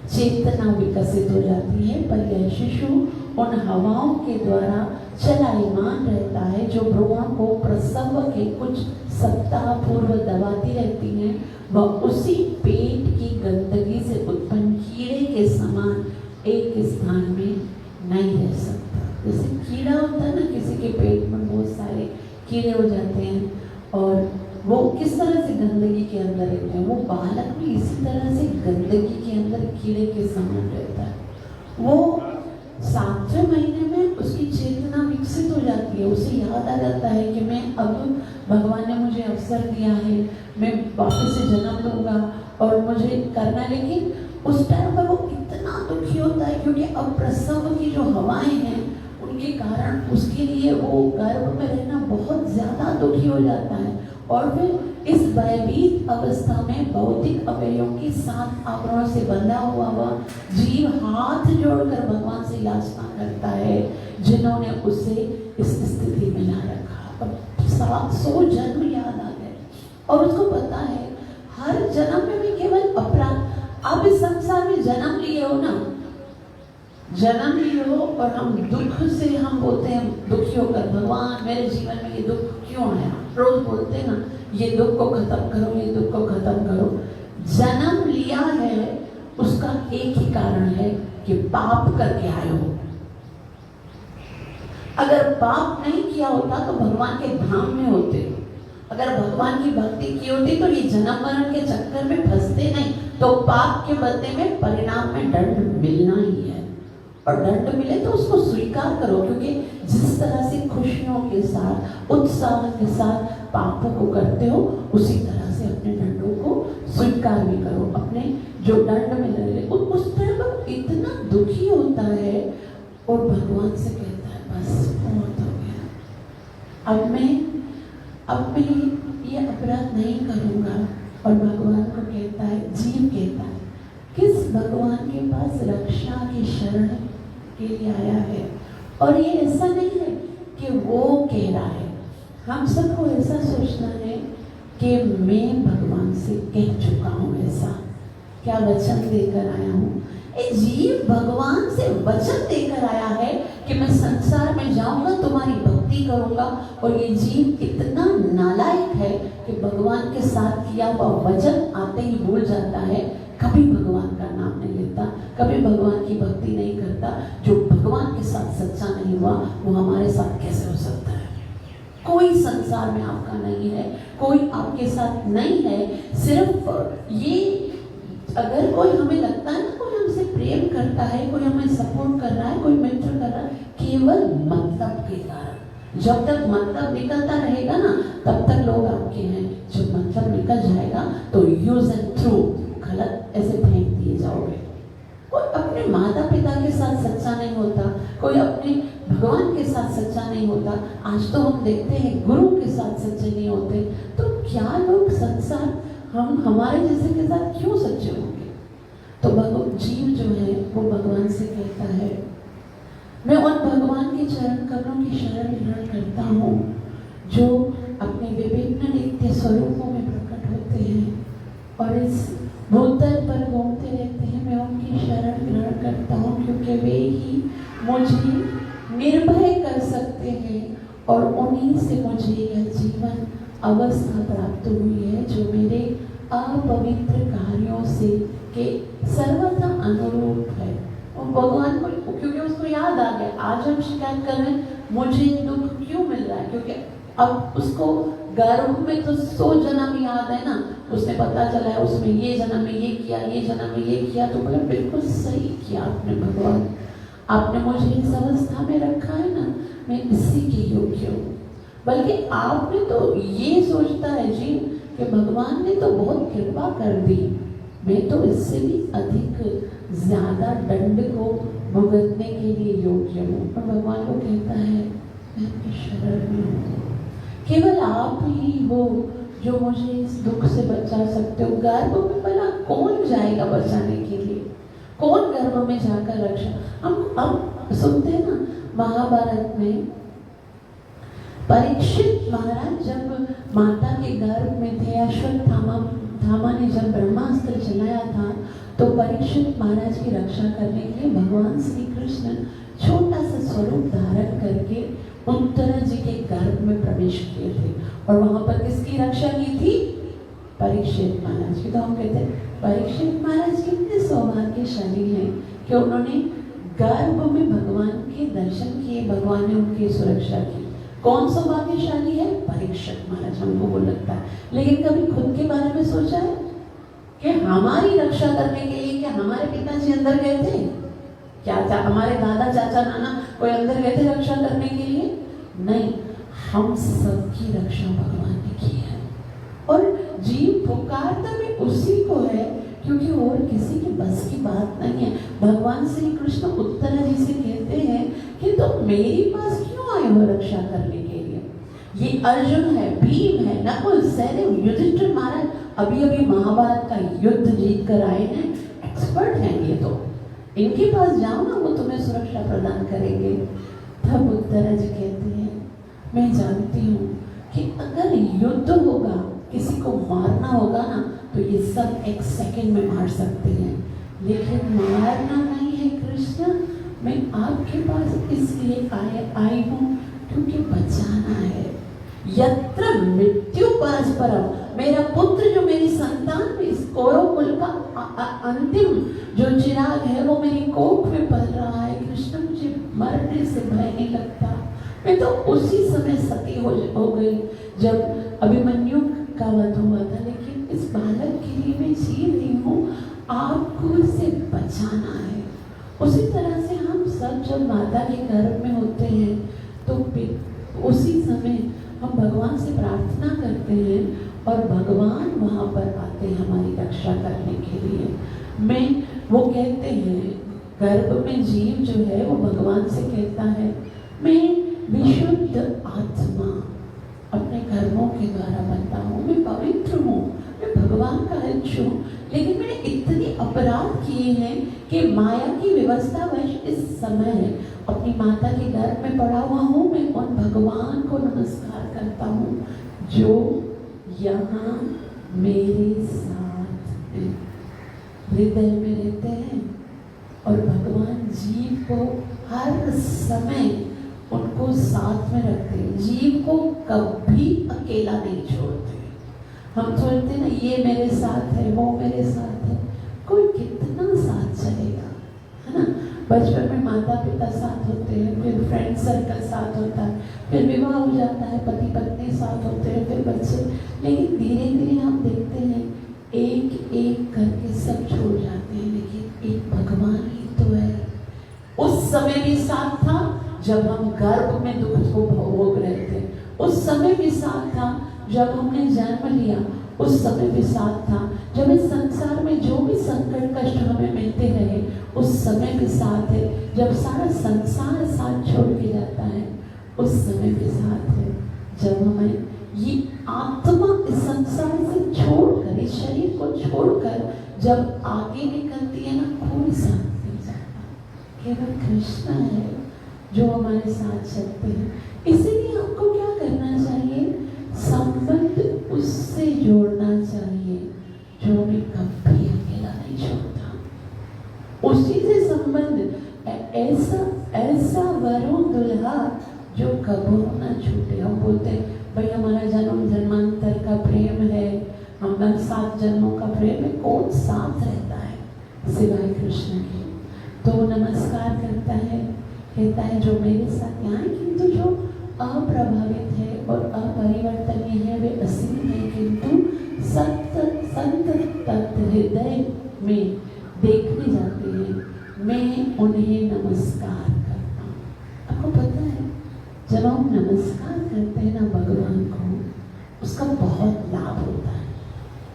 चेतना विकसित हो जाती है, पर यह शिशु उन हवाओं के द्वारा चलायमान रहता है जो भ्रूण को प्रसव के कुछ सप्ताह पूर्व दबाती रहती हैं। वह उसी पेट की गंदगी से उत्पन्न कीड़े के समान एक स्थान में नहीं रह सकता। जैसे कीड़ा होता है ना, किसी के पेट में बहुत सारे कीड़े हो जाते हैं और वो किस तरह से गंदगी के अंदर रहते हैं, वो बालक भी इसी तरह से गंदगी के अंदर कीड़े के समान रहता है। वो 7वें महीने में उसकी चेतना विकसित हो जाती है, उसे याद आ जाता है कि मैं अब भगवान ने मुझे अवसर दिया है, मैं वापस से जन्म लूंगा और मुझे करना। लेकिन उस टाइम पर वो इतना दुखी होता है क्योंकि अब प्रसव की जो हवाएं हैं उनके कारण उसके लिए वो गर्भ में रहना बहुत ज्यादा दुखी हो जाता है। और फिर इस भयभीत अवस्था में भौतिक अवयवों के 7 आवरणों से बंधा हुआ जीव हाथ जोड़कर भगवान से याचना करता है, जिन्होंने उसे इस स्थिति में ला रखा। अब 700 जन्म याद आ गए और उसको पता है हर जन्म में भी केवल अपराध। अब इस संसार में जन्म लिए हो ना, जन्म लिए हो और हम दुख से हम बोलते हैं दुखी होकर, भगवान मेरे जीवन में ये दुख क्यों आया, रोज बोलते हैं ना ये दुख को खत्म करो, ये दुख को खत्म करो। जन्म लिया है उसका एक ही कारण है कि पाप करके आए हो। अगर पाप नहीं किया होता तो भगवान के धाम में होते, अगर भगवान की भक्ति की होती तो ये जन्म मरण के चक्कर में फंसते नहीं। तो पाप के बदले में परिणाम में दंड मिलना ही है, और दंड मिले तो उसको स्वीकार करो, क्योंकि जिस तरह से खुशियों के साथ उत्साह के साथ पापों को करते हो उसी तरह से अपने दंडों को स्वीकार भी करो। अपने जो दंड में लगे उस तरह इतना दुखी होता है और भगवान से कहता है बस बहुत हो गया, अब मैं ये अपराध नहीं करूँगा। और भगवान को कहता है, जीव कहता है, किस भगवान के पास रक्षा की शरण के लिए आया है। और ये ऐसा नहीं है कि वो कह रहा है, हम सबको ऐसा सोचना है कि मैं भगवान से कह चुका हूँ, ऐसा क्या वचन देकर आया हूँ। ये जीव भगवान से वचन देकर आया है कि मैं संसार में जाऊंगा, तुम्हारी भक्ति करूंगा। और ये जीव इतना नालायक है कि भगवान के साथ किया हुआ वचन आते ही भूल जाता है, कभी भगवान का नाम नहीं लेता, कभी भगवान की भक्ति नहीं करता। जो भगवान के साथ सच्चा नहीं हुआ वो हमारे साथ कैसे हो सकता है। कोई संसार में आपका नहीं है, कोई आपके साथ नहीं है। सिर्फ ये अगर कोई हमें लगता है ना कोई हमसे प्रेम करता है, कोई हमें सपोर्ट कर रहा है, कोई मित्र कर रहा है, केवल मतलब के कारण। जब तक मतलब निकलता रहेगा ना तब तक लोग आपके हैं। जब मतलब निकल जाएगा तो यूज एंड थ्रू गलत ऐसे फेंक दिए जाओगे। कोई अपने माता पिता के साथ सच्चा नहीं होता, कोई अपने भगवान के साथ सच्चा नहीं होता, आज तो हम देखते हैं गुरु के साथ सच्चे नहीं होते, तो क्या लोग संसार हम हमारे जैसे के साथ क्यों सच्चे होंगे? तो जीव जो है वो भगवान से कहता है, मैं उन भगवान के चरण कमलों की शरण ग्रहण करता हूँ जो अपने विभिन्न नित्य स्वरूपों में प्रकट होते हैं और इस भूतल पर घूमते रहते हैं। मैं उनकी शरण ग्रहण करता हूँ क्योंकि वे ही मुझे निर्भय कर सकते हैं और उन्हीं से मुझे यह जीवन अवस्था प्राप्त हुई है जो मेरे अपवित्र कार्यों से के सर्वथा अनुरूप है। और भगवान को क्योंकि उसको याद आ गया, आज हम शिकायत कर रहे हैं मुझे दुख क्यों मिल रहा है, क्योंकि अब उसको गर्भ में तो 100 जन्म याद है ना, उसने पता चला है उसमें ये जन्म में ये किया, ये जन्म में ये किया, तो बोला बिल्कुल सही किया आपने भगवान, आपने मुझे इस अवस्था में रखा है ना, मैं इसी के योग्य हूँ। बल्कि आपने तो ये सोचता है जी कि भगवान ने तो बहुत कृपा कर दी, मैं तो इससे भी अधिक ज्यादा दंड को भुगतने के लिए योग्य हूँ। और भगवान को कहता है मैं आपकी शरण में हूँ, केवल आप ही हो जो मुझे इस दुख से बचा सकते हो। गर्भ में भला कौन जाएगा बचाने के लिए, कौन गर्भ में जाकर रक्षा, हम सुनते हैं ना महाभारत में परीक्षित महाराज जब माता के गर्भ में थे, अश्वत्थामा ने जब ब्रह्मास्त्र चलाया था, तो परीक्षित महाराज की रक्षा करने के लिए भगवान श्री कृष्ण छोटा सा स्वरूप धारण करके उत्तरा जी के गर्भ में प्रवेश किए थे और वहां पर किसकी रक्षा की थी? परीक्षित महाराज की। तो हम कहते हैं परीक्षित महाराज कितने सौभाग्यशाली हैं कि उन्होंने गर्भ में भगवान के दर्शन किए, भगवान ने उनकी सुरक्षा की। कौन सौभाग्यशाली है? परीक्षित महाराज, हमको वो लगता है। लेकिन कभी खुद के बारे में सोचा है कि हमारी रक्षा करने के लिए क्या हमारे पिताजी अंदर गए थे? क्या हमारे दादा चाचा नाना कोई अंदर गए थे रक्षा करने के लिए? नहीं, हम सबकी रक्षा भगवान ने की है। और जीव पुकारता भी उसी को है क्योंकि और किसी के बस की बात नहीं है। भगवान श्री कृष्ण उत्तरा जी से कहते हैं कि तुम मेरे पास क्यों आए हो रक्षा करने के लिए? ये अर्जुन है, भीम है, नकुल, सहदेव, युधिष्ठिर महाराज अभी अभी महाभारत का युद्ध जीत कर आए हैं, एक्सपर्ट हैं ये तो, इनके पास जाओ ना, वो तुम्हें सुरक्षा प्रदान करेंगे। तब उत्तरा जी कहते हैं मैं जानती हूँ कि अगर युद्ध होगा, किसी को मारना होगा ना, तो ये सब 1 सेकंड में मार सकते हैं, लेकिन मारना नहीं है कृष्ण। मैं आपके पास इसलिए आई हूँ क्योंकि बचाना है। यत्र मृत्यु परस्परम, मेरा पुत्र जो मेरी संतान में इस कौरव कुल का अंतिम जो चिराग है वो मेरी कोख में पल रहा है। कृष्ण मुझे मरने से भय नहीं लगता। मैं तो उसी समय सती हो गई जब अभिमन्यु का वध हुआ था, लेकिन इस बालक के लिए मैं जी रही हूँ, आपको इसे बचाना है। उसी तरह से हम सब जब माता के गर्भ में होते हैं तो उसी समय हम भगवान से प्रार्थना करते हैं और भगवान वहाँ पर आते हैं हमारी रक्षा करने के लिए। वो कहते हैं गर्भ में जीव जो है वो भगवान से कहता है मैं विशुद्ध आत्मा अपने कर्मों के द्वारा बनता हूँ, मैं पवित्र हूँ, मैं भगवान का अंश हूँ, लेकिन मैंने इतने अपराध किए हैं कि माया की व्यवस्था वश इस समय अपनी माता के गर्भ में पड़ा हुआ हूँ। मैं उन भगवान को नमस्कार करता हूँ जो यहाँ मेरे साथ हृदय में रहते हैं और भगवान जीव को हर समय उनको साथ में रखते हैं, जीव को कभी अकेला नहीं छोड़ते। हम सोचते ना ये मेरे साथ है, वो मेरे साथ है, कोई कितना साथ चलेगा, है ना। बचपन में माता पिता साथ होते हैं, फिर फ्रेंड सर्कल साथ होता है, फिर विवाह हो जाता है, पति पत्नी साथ होते हैं, फिर बच्चे, लेकिन धीरे धीरे हम देखते हैं एक एक करके सब छोड़ जाते हैं, लेकिन एक भगवान ही तो है। उस समय भी साथ था जब हम गर्भ में दुख को भोग रहे थे, उस समय भी साथ था जब हमने जन्म लिया, उस समय भी साथ था जब इस संसार में जो भी संकट कष्ट हमें मिलते रहे, उस समय भी साथ है। जब सारा संसार साथ छोड़ के जाता है, उस समय भी साथ है। जब हमें ये आत्मा इस संसार से छोड़कर, इस शरीर को छोड़कर जब आगे निकलती है ना, कोई साथ नहीं जाता, केवल कृष्ण है जो हमारे साथ चलते हैं। इसीलिए आपको क्या करना चाहिए? संबंध उससे जोड़ना चाहिए जो हमें कभी अकेला नहीं छोड़ता। उसी से संबंध, ऐसा वरुण दुल्हा जो कभी ना छूटे। हम बोलते हैं भाई हमारा जन्म जन्मांतर का प्रेम है, हम 7 जन्मों का प्रेम है। कौन साथ रहता है सिवाय कृष्ण के? तो नमस्कार करता है, कहता है जो मेरे साथ यहाँ, किंतु जो अप्रभावित है और अपरिवर्तनीय है वे असीम है, किंतु संत तत्व हृदय में देखने जाते हैं, मैं उन्हें नमस्कार करता हूँ। आपको पता है जब हम नमस्कार करते हैं ना भगवान को, उसका बहुत लाभ होता है।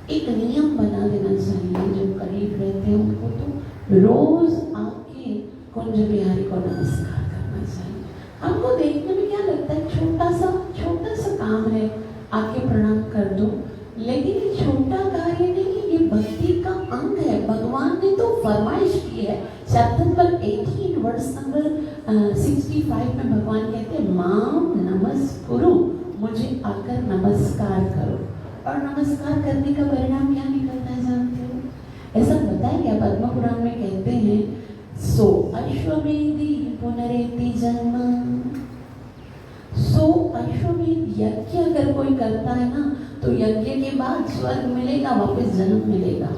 एक नियम बना देना चाहिए, जो करीब रहते हैं उनको तो रोज आके कुंज बिहारी को नमस्कार करना चाहिए। हमको देखने में क्या लगता है, छोटा सा काम है, आके प्रणाम कर दो, लेकिन ये छोटा कार्य नहीं, ये भक्ति का अंग है। भगवान ने तो फरमाइश की है। चैप्टर नंबर 18 वर्स नंबर 65 में भगवान कहते हैं माम नमस्कुरु, मुझे आकर नमस्कार करो। और नमस्कार करने का परिणाम क्या निकलता है जानते हो? ऐसा बताया क्या? पद्म पुराण में कहते हैं सो अश्वमेधि पुनरेति जन्म। सो अश्वमेध यज्ञ अगर कोई करता है ना, तो यज्ञ के बाद स्वर्ग मिलेगा, वापस जन्म मिलेगा।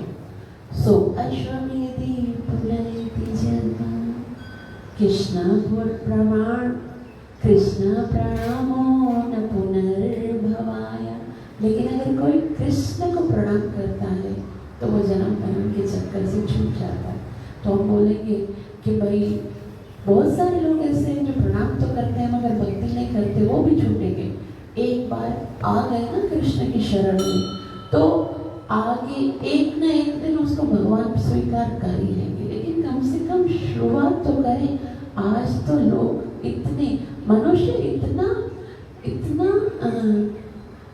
सो अश्वमेधि पुनरेति जन्म। कृष्ण प्रमाण, कृष्ण प्रणामो न पुनर्भवाय। लेकिन अगर कोई कृष्ण को प्रणाम करता है तो वो जन्म मरण के चक्कर से छूट जाता है। तो हम बोलेंगे कि भाई बहुत सारे लोग ऐसे हैं जो प्रणाम तो करते हैं मगर भक्ति नहीं करते, वो भी छूटेंगे। एक बार आ गए ना कृष्ण की शरण में, तो आगे एक न एक दिन उसको भगवान स्वीकार कर ही लेंगे। लेकिन कम से कम शुरुआत तो करें। आज तो लोग इतने, मनुष्य इतना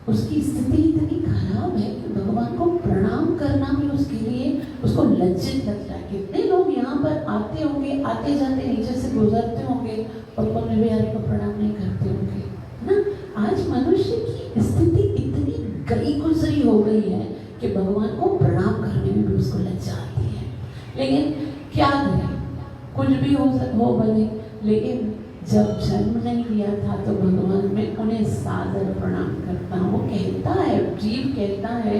उसकी स्थिति इतनी खराब है कि भगवान को प्रणाम करना भी उसके लिए उसको लज्जित लगता है। कितने लोग यहाँ पर आते होंगे, आते जाते नीचे से गुजरते होंगे और कुंज बिहारी को प्रणाम नहीं करते होंगे ना। आज मनुष्य की स्थिति इतनी गई गुजरी हो गई है कि भगवान को प्रणाम करने में भी उसको लज्जा आती है। लेकिन क्या करें, कुछ भी हो बने, लेकिन जब जन्म नहीं लिया था तो भगवान मैं उन्हें सादर प्रणाम करता हूँ। वो कहता है, जीव कहता है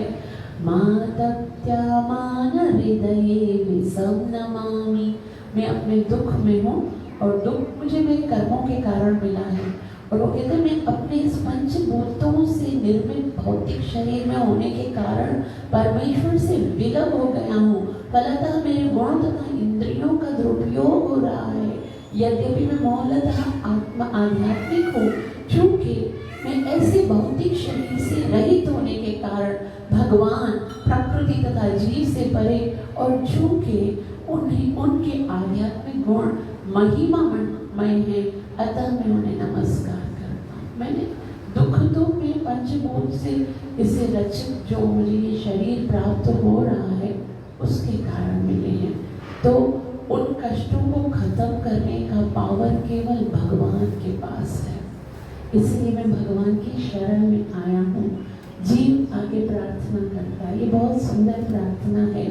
मातत्यामान हृदये विषम नमामि। मैं अपने दुख में हूँ और दुख मुझे मेरे कर्मों के कारण मिला है। और वो कहते हैं मैं अपने इस पंचभूतों से निर्मित भौतिक शरीर में होने के कारण परमेश्वर से विलग हो गया हूँ। फलतः मेरे गुण तथा इंद्रियों का दुरुपयोग हो रहा है। यद्यपि मैं मौलतः आत्मा आध्यात्मिक हूँ, चूंकि मैं ऐसे भौतिक शरीर से रहित होने के कारण भगवान प्रकृति तथा जीव से परे, और चूंकि उनके आध्यात्मिक गुण महिमामय हैं, अतः मैं उन्हें नमस्कार करता हूँ। मैंने दुख तो में पंचभूत से इसे रचित जो मुझे ये शरीर प्राप्त हो रहा है उसके कारण मिले हैं। तो उन कष्टों को खत्म करने का पावर केवल भगवान के पास है। इसलिए मैं भगवान की शरण में आया हूँ। जीव आगे प्रार्थना करता है, ये बहुत सुंदर प्रार्थना है।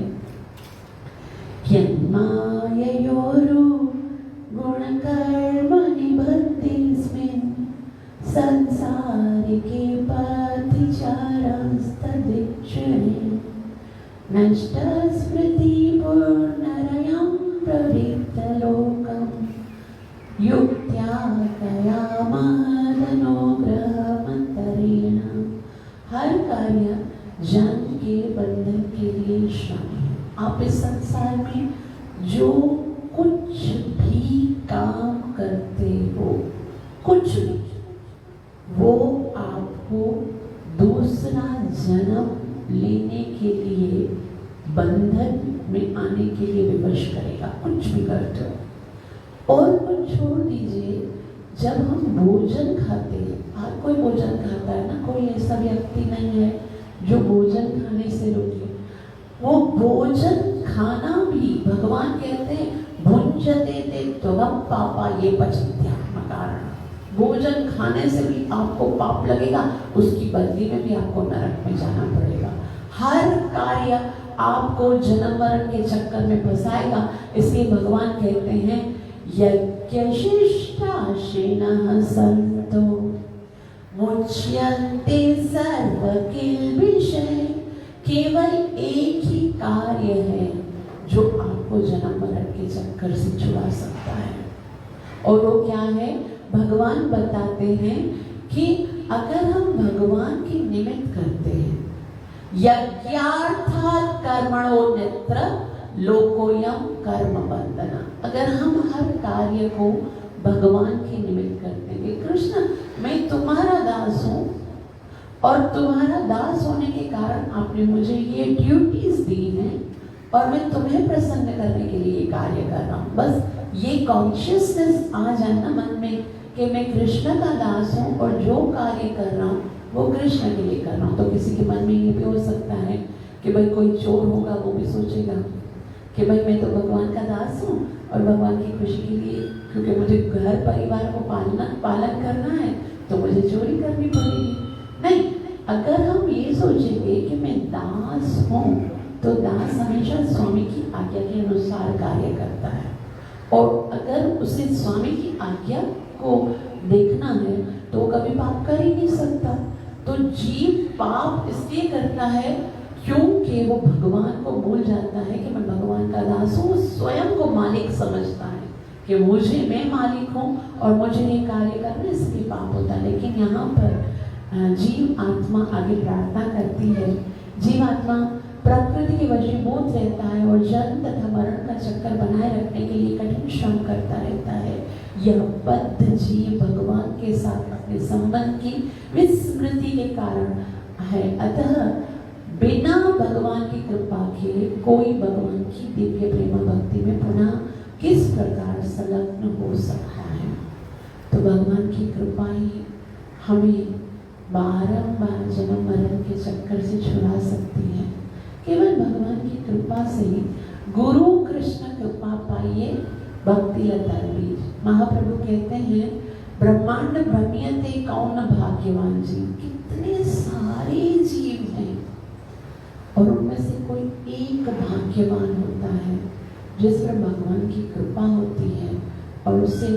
यन्माययोरु गुणकर्म निबद्धेऽस्मिन् संसारिके पथिचारस्तदिच्छणे नष्टस्मृति पुनरयं प्रवृत्तलोकं युक्त्या कयामादनुग्रहमन्तरेण। हर कार्य जन के बंधन के लिए श्रम है। आप इस संसार में जो कुछ भी काम करते हो, कुछ भी, वो आपको दूसरा जन्म लेने के लिए, बंधन में आने के लिए विवश करेगा, कुछ भी करते हो। और कुछ छोड़ दीजिए, जब हम भोजन खाते हैं, हर कोई भोजन खाता है ना, कोई ऐसा व्यक्ति नहीं है जो भोजन खाने से रुके। वो भोजन खाना भी भगवान कहते हैं भुंजते ते त्वम पापा ये पचत्यात्मकारण। भोजन खाने से भी आपको पाप लगेगा, उसकी बदली में भी आपको नरक में जाना पड़ेगा। हर कार्य आपको जन्म मरण के चक्कर में फंसाएगा। इसलिए भगवान कहते हैं यज्ञशिष्टाशिनः सन्तो मुच्यन्ते सर्वकिल्बिषैः। केवल एक ही कार्य है जो आपको जन्म मरण के चक्कर से छुड़ा सकता है, और वो क्या है? भगवान बताते हैं कि अगर हम भगवान के निमित्त करते हैं, यज्ञार्थात् कर्मणो नेत्र लोकोयम कर्म बंधना। अगर हम हर कार्य को भगवान के निमित्त करते हैं, कृष्ण मैं तुम्हारा दास हूँ और तुम्हारा दास होने के कारण आपने मुझे ये ड्यूटीज दी हैं और मैं तुम्हें प्रसन्न करने के लिए ये कार्य कर रहा हूँ। बस ये कॉन्शियसनेस आ जाए ना मन में कि मैं कृष्ण का दास हूँ और जो कार्य कर रहा हूँ वो कृष्ण के लिए कर रहा हूँ। तो किसी के मन में ये भी हो सकता है कि भाई कोई चोर होगा, वो भी सोचेगा कि भाई मैं तो भगवान का दास हूँ और भगवान की खुशी के लिए, क्योंकि मुझे घर परिवार को पालन करना है तो मुझे चोरी करनी पड़ेगी। नहीं, अगर हम ये सोचेंगे कि मैं दास हूँ तो दास हमेशा स्वामी की आज्ञा के अनुसार कार्य करता है, और अगर उसे स्वामी की आज्ञा को देखना है तो वो कभी पाप कर ही नहीं सकता। तो जीव पाप इसलिए करता है क्योंकि वो भगवान को भूल जाता है कि मैं भगवान का दास हूँ। स्वयं को मालिक समझता है कि मैं मालिक हूँ और मुझे ये कार्य करना, इसलिए पाप होता है। लेकिन यहाँ पर जीव आत्मा आगे प्रार्थना करती है। जीव आत्मा प्रकृति के वशीभूत रहता है और जन्म तथा मरण का चक्कर बनाए रखने के लिए कठिन श्रम करता रहता है। यह बद्ध जीव भगवान के साथ अपने संबंध की विस्मृति के कारण है। अतः बिना भगवान की कृपा के कोई भगवान की दिव्य प्रेम भक्ति में पुनः किस प्रकार संलग्न हो सकता है? तो भगवान की कृपा ही हमें बारंबार जन्म मरण के चक्कर से छुड़ा सकती है। केवल भगवान की कृपा से ही, गुरु कृष्ण कृपा पाइए भक्ति लता बीज। महाप्रभु कहते हैं ब्रह्मांड भ्रमयते कौन भाग्यवान जीव। कितने सारे जीव हैं और उनमें से कोई एक भाग्यवान होता है जिस पर भगवान की कृपा होती है और उसे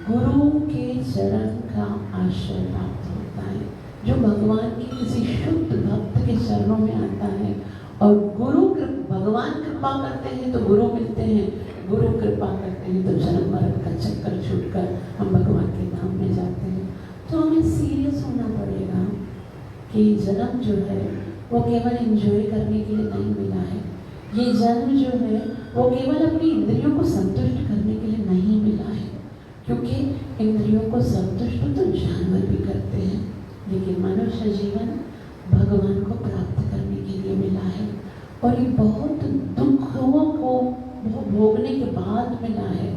गुरु के चरण का आश्रय प्राप्त होता है। जो भगवान के किसी शुद्ध भक्त के चरणों में आता है और भगवान कृपा करते हैं तो गुरु मिलते हैं, गुरु कृपा करते हैं तो जन्म मरण का चक्कर छूटकर हम भगवान के धाम में जाते हैं। तो हमें सीरियस होना पड़ेगा कि जन्म जो है वो केवल एंजॉय करने के लिए नहीं मिला है। ये जन्म जो है वो केवल अपनी इंद्रियों को संतुष्ट करने के लिए नहीं मिला है, क्योंकि इंद्रियों को संतुष्ट तो जानवर भी करते हैं, लेकिन मनुष्य जीवन भगवान को प्राप्त करने के लिए मिला है। और ये बहुत दुखों को भोगने के बाद मिला है।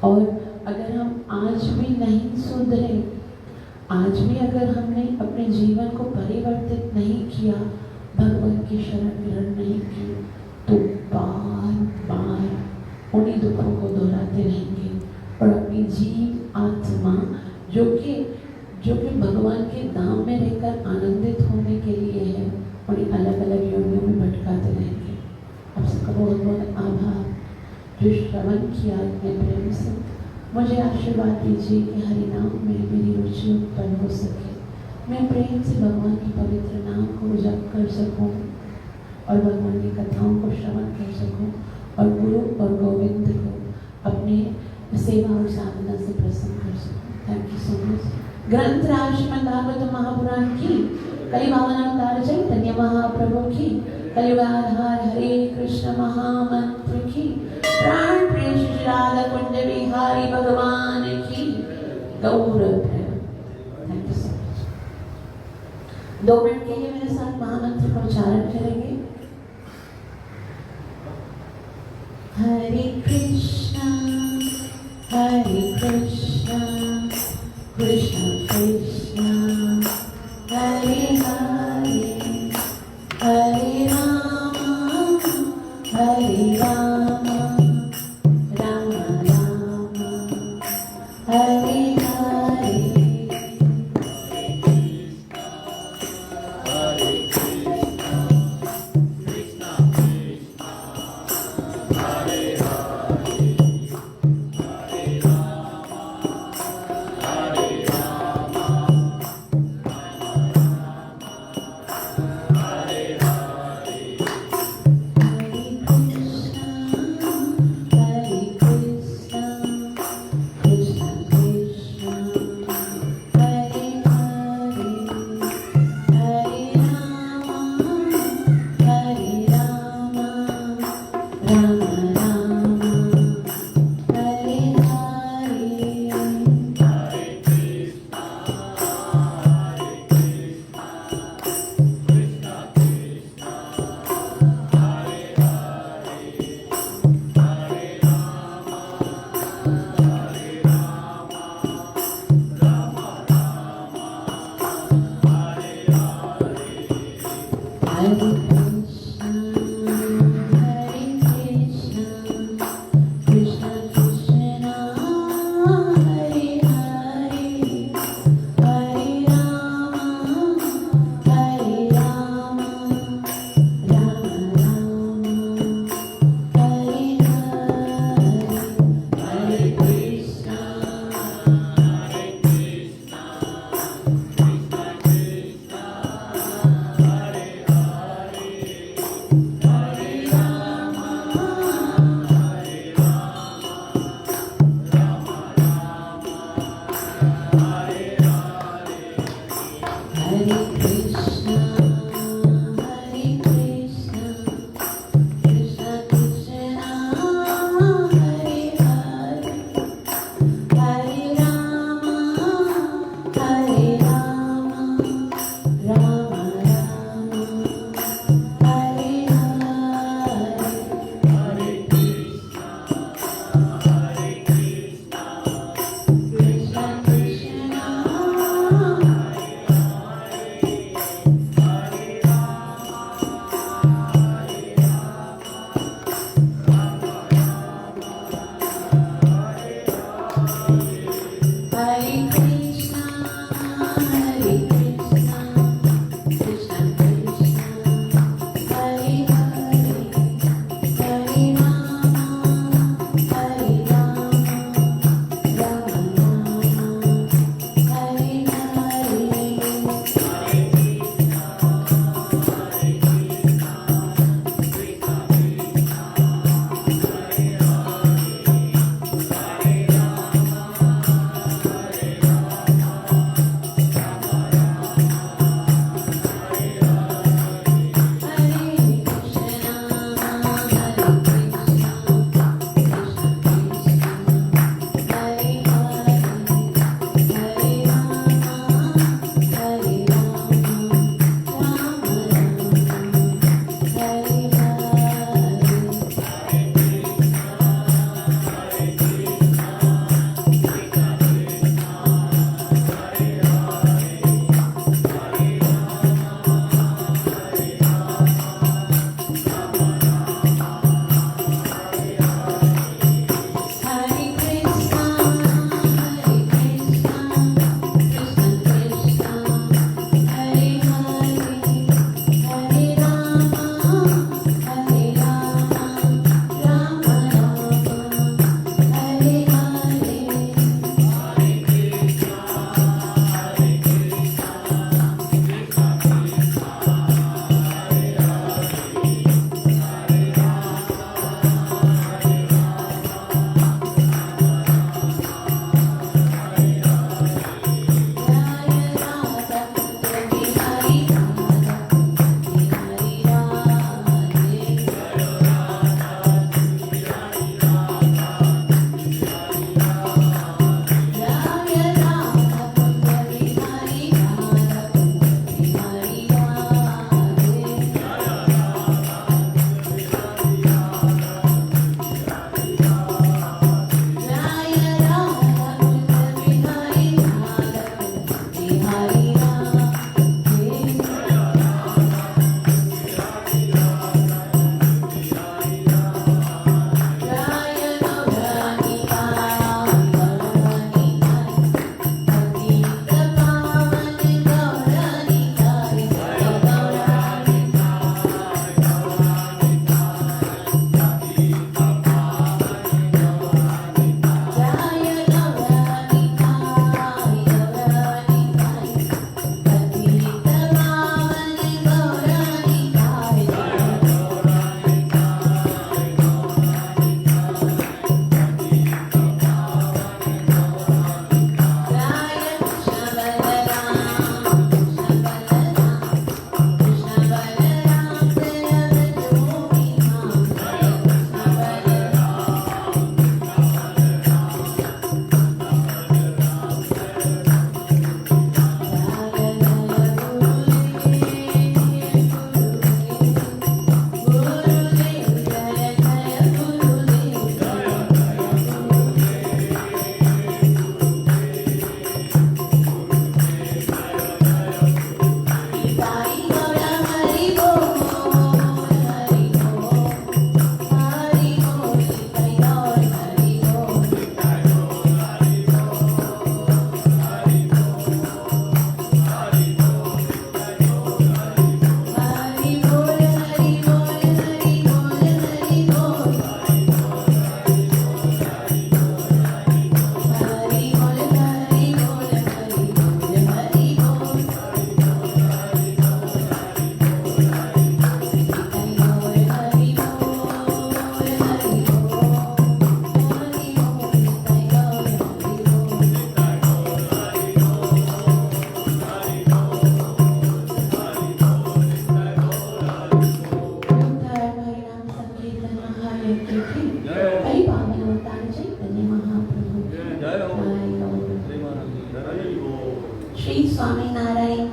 और अगर हम आज भी नहीं सुधरे, आज भी अगर हमने अपने जीवन को परिवर्तित नहीं किया, भगवान की शरण ग्रहण नहीं की, तो बार बार उन्हीं दुखों को दोहराते रहेंगे और अपनी जीव आत्मा जो कि भगवान के धाम में रहकर आनंदित होने के लिए है, उन्हें अलग अलग योनियों में भटकाते रहेंगे। आप सबका बहुत बहुत आभार जो श्रवण किया इतने प्रेम से। मुझे आशीर्वाद दीजिए कि हरि नाम में मेरी रुचि उत्पन्न हो सके, मैं प्रेम से भगवान के पवित्र नाम को जप कर सकूं और भगवान की कथाओं को श्रवण कर सकूं और गुरु और गोविंद को अपने सेवा और साधना से प्रसन्न कर सकूं। Thank you so much. ग्रंथराज श्रीमद् भागवत महापुराण की, कलिबावन अवतार चैतन्य महाप्रभु की, कलियुगाधार हरे कृष्ण महामंत्र की, प्राण प्रिय श्री राधा कुंज बिहारी भगवान की गौर प्रेम। Thank you so much. 2 minute के लिए मेरे साथ महामंत्र का उच्चारण करेंगे। हरे Hare Krishna, Krishna Krishna, Hare Hare, Hare Rama, Hare Rama, Rama Rama, Hare Hare. Shri Swami Narayan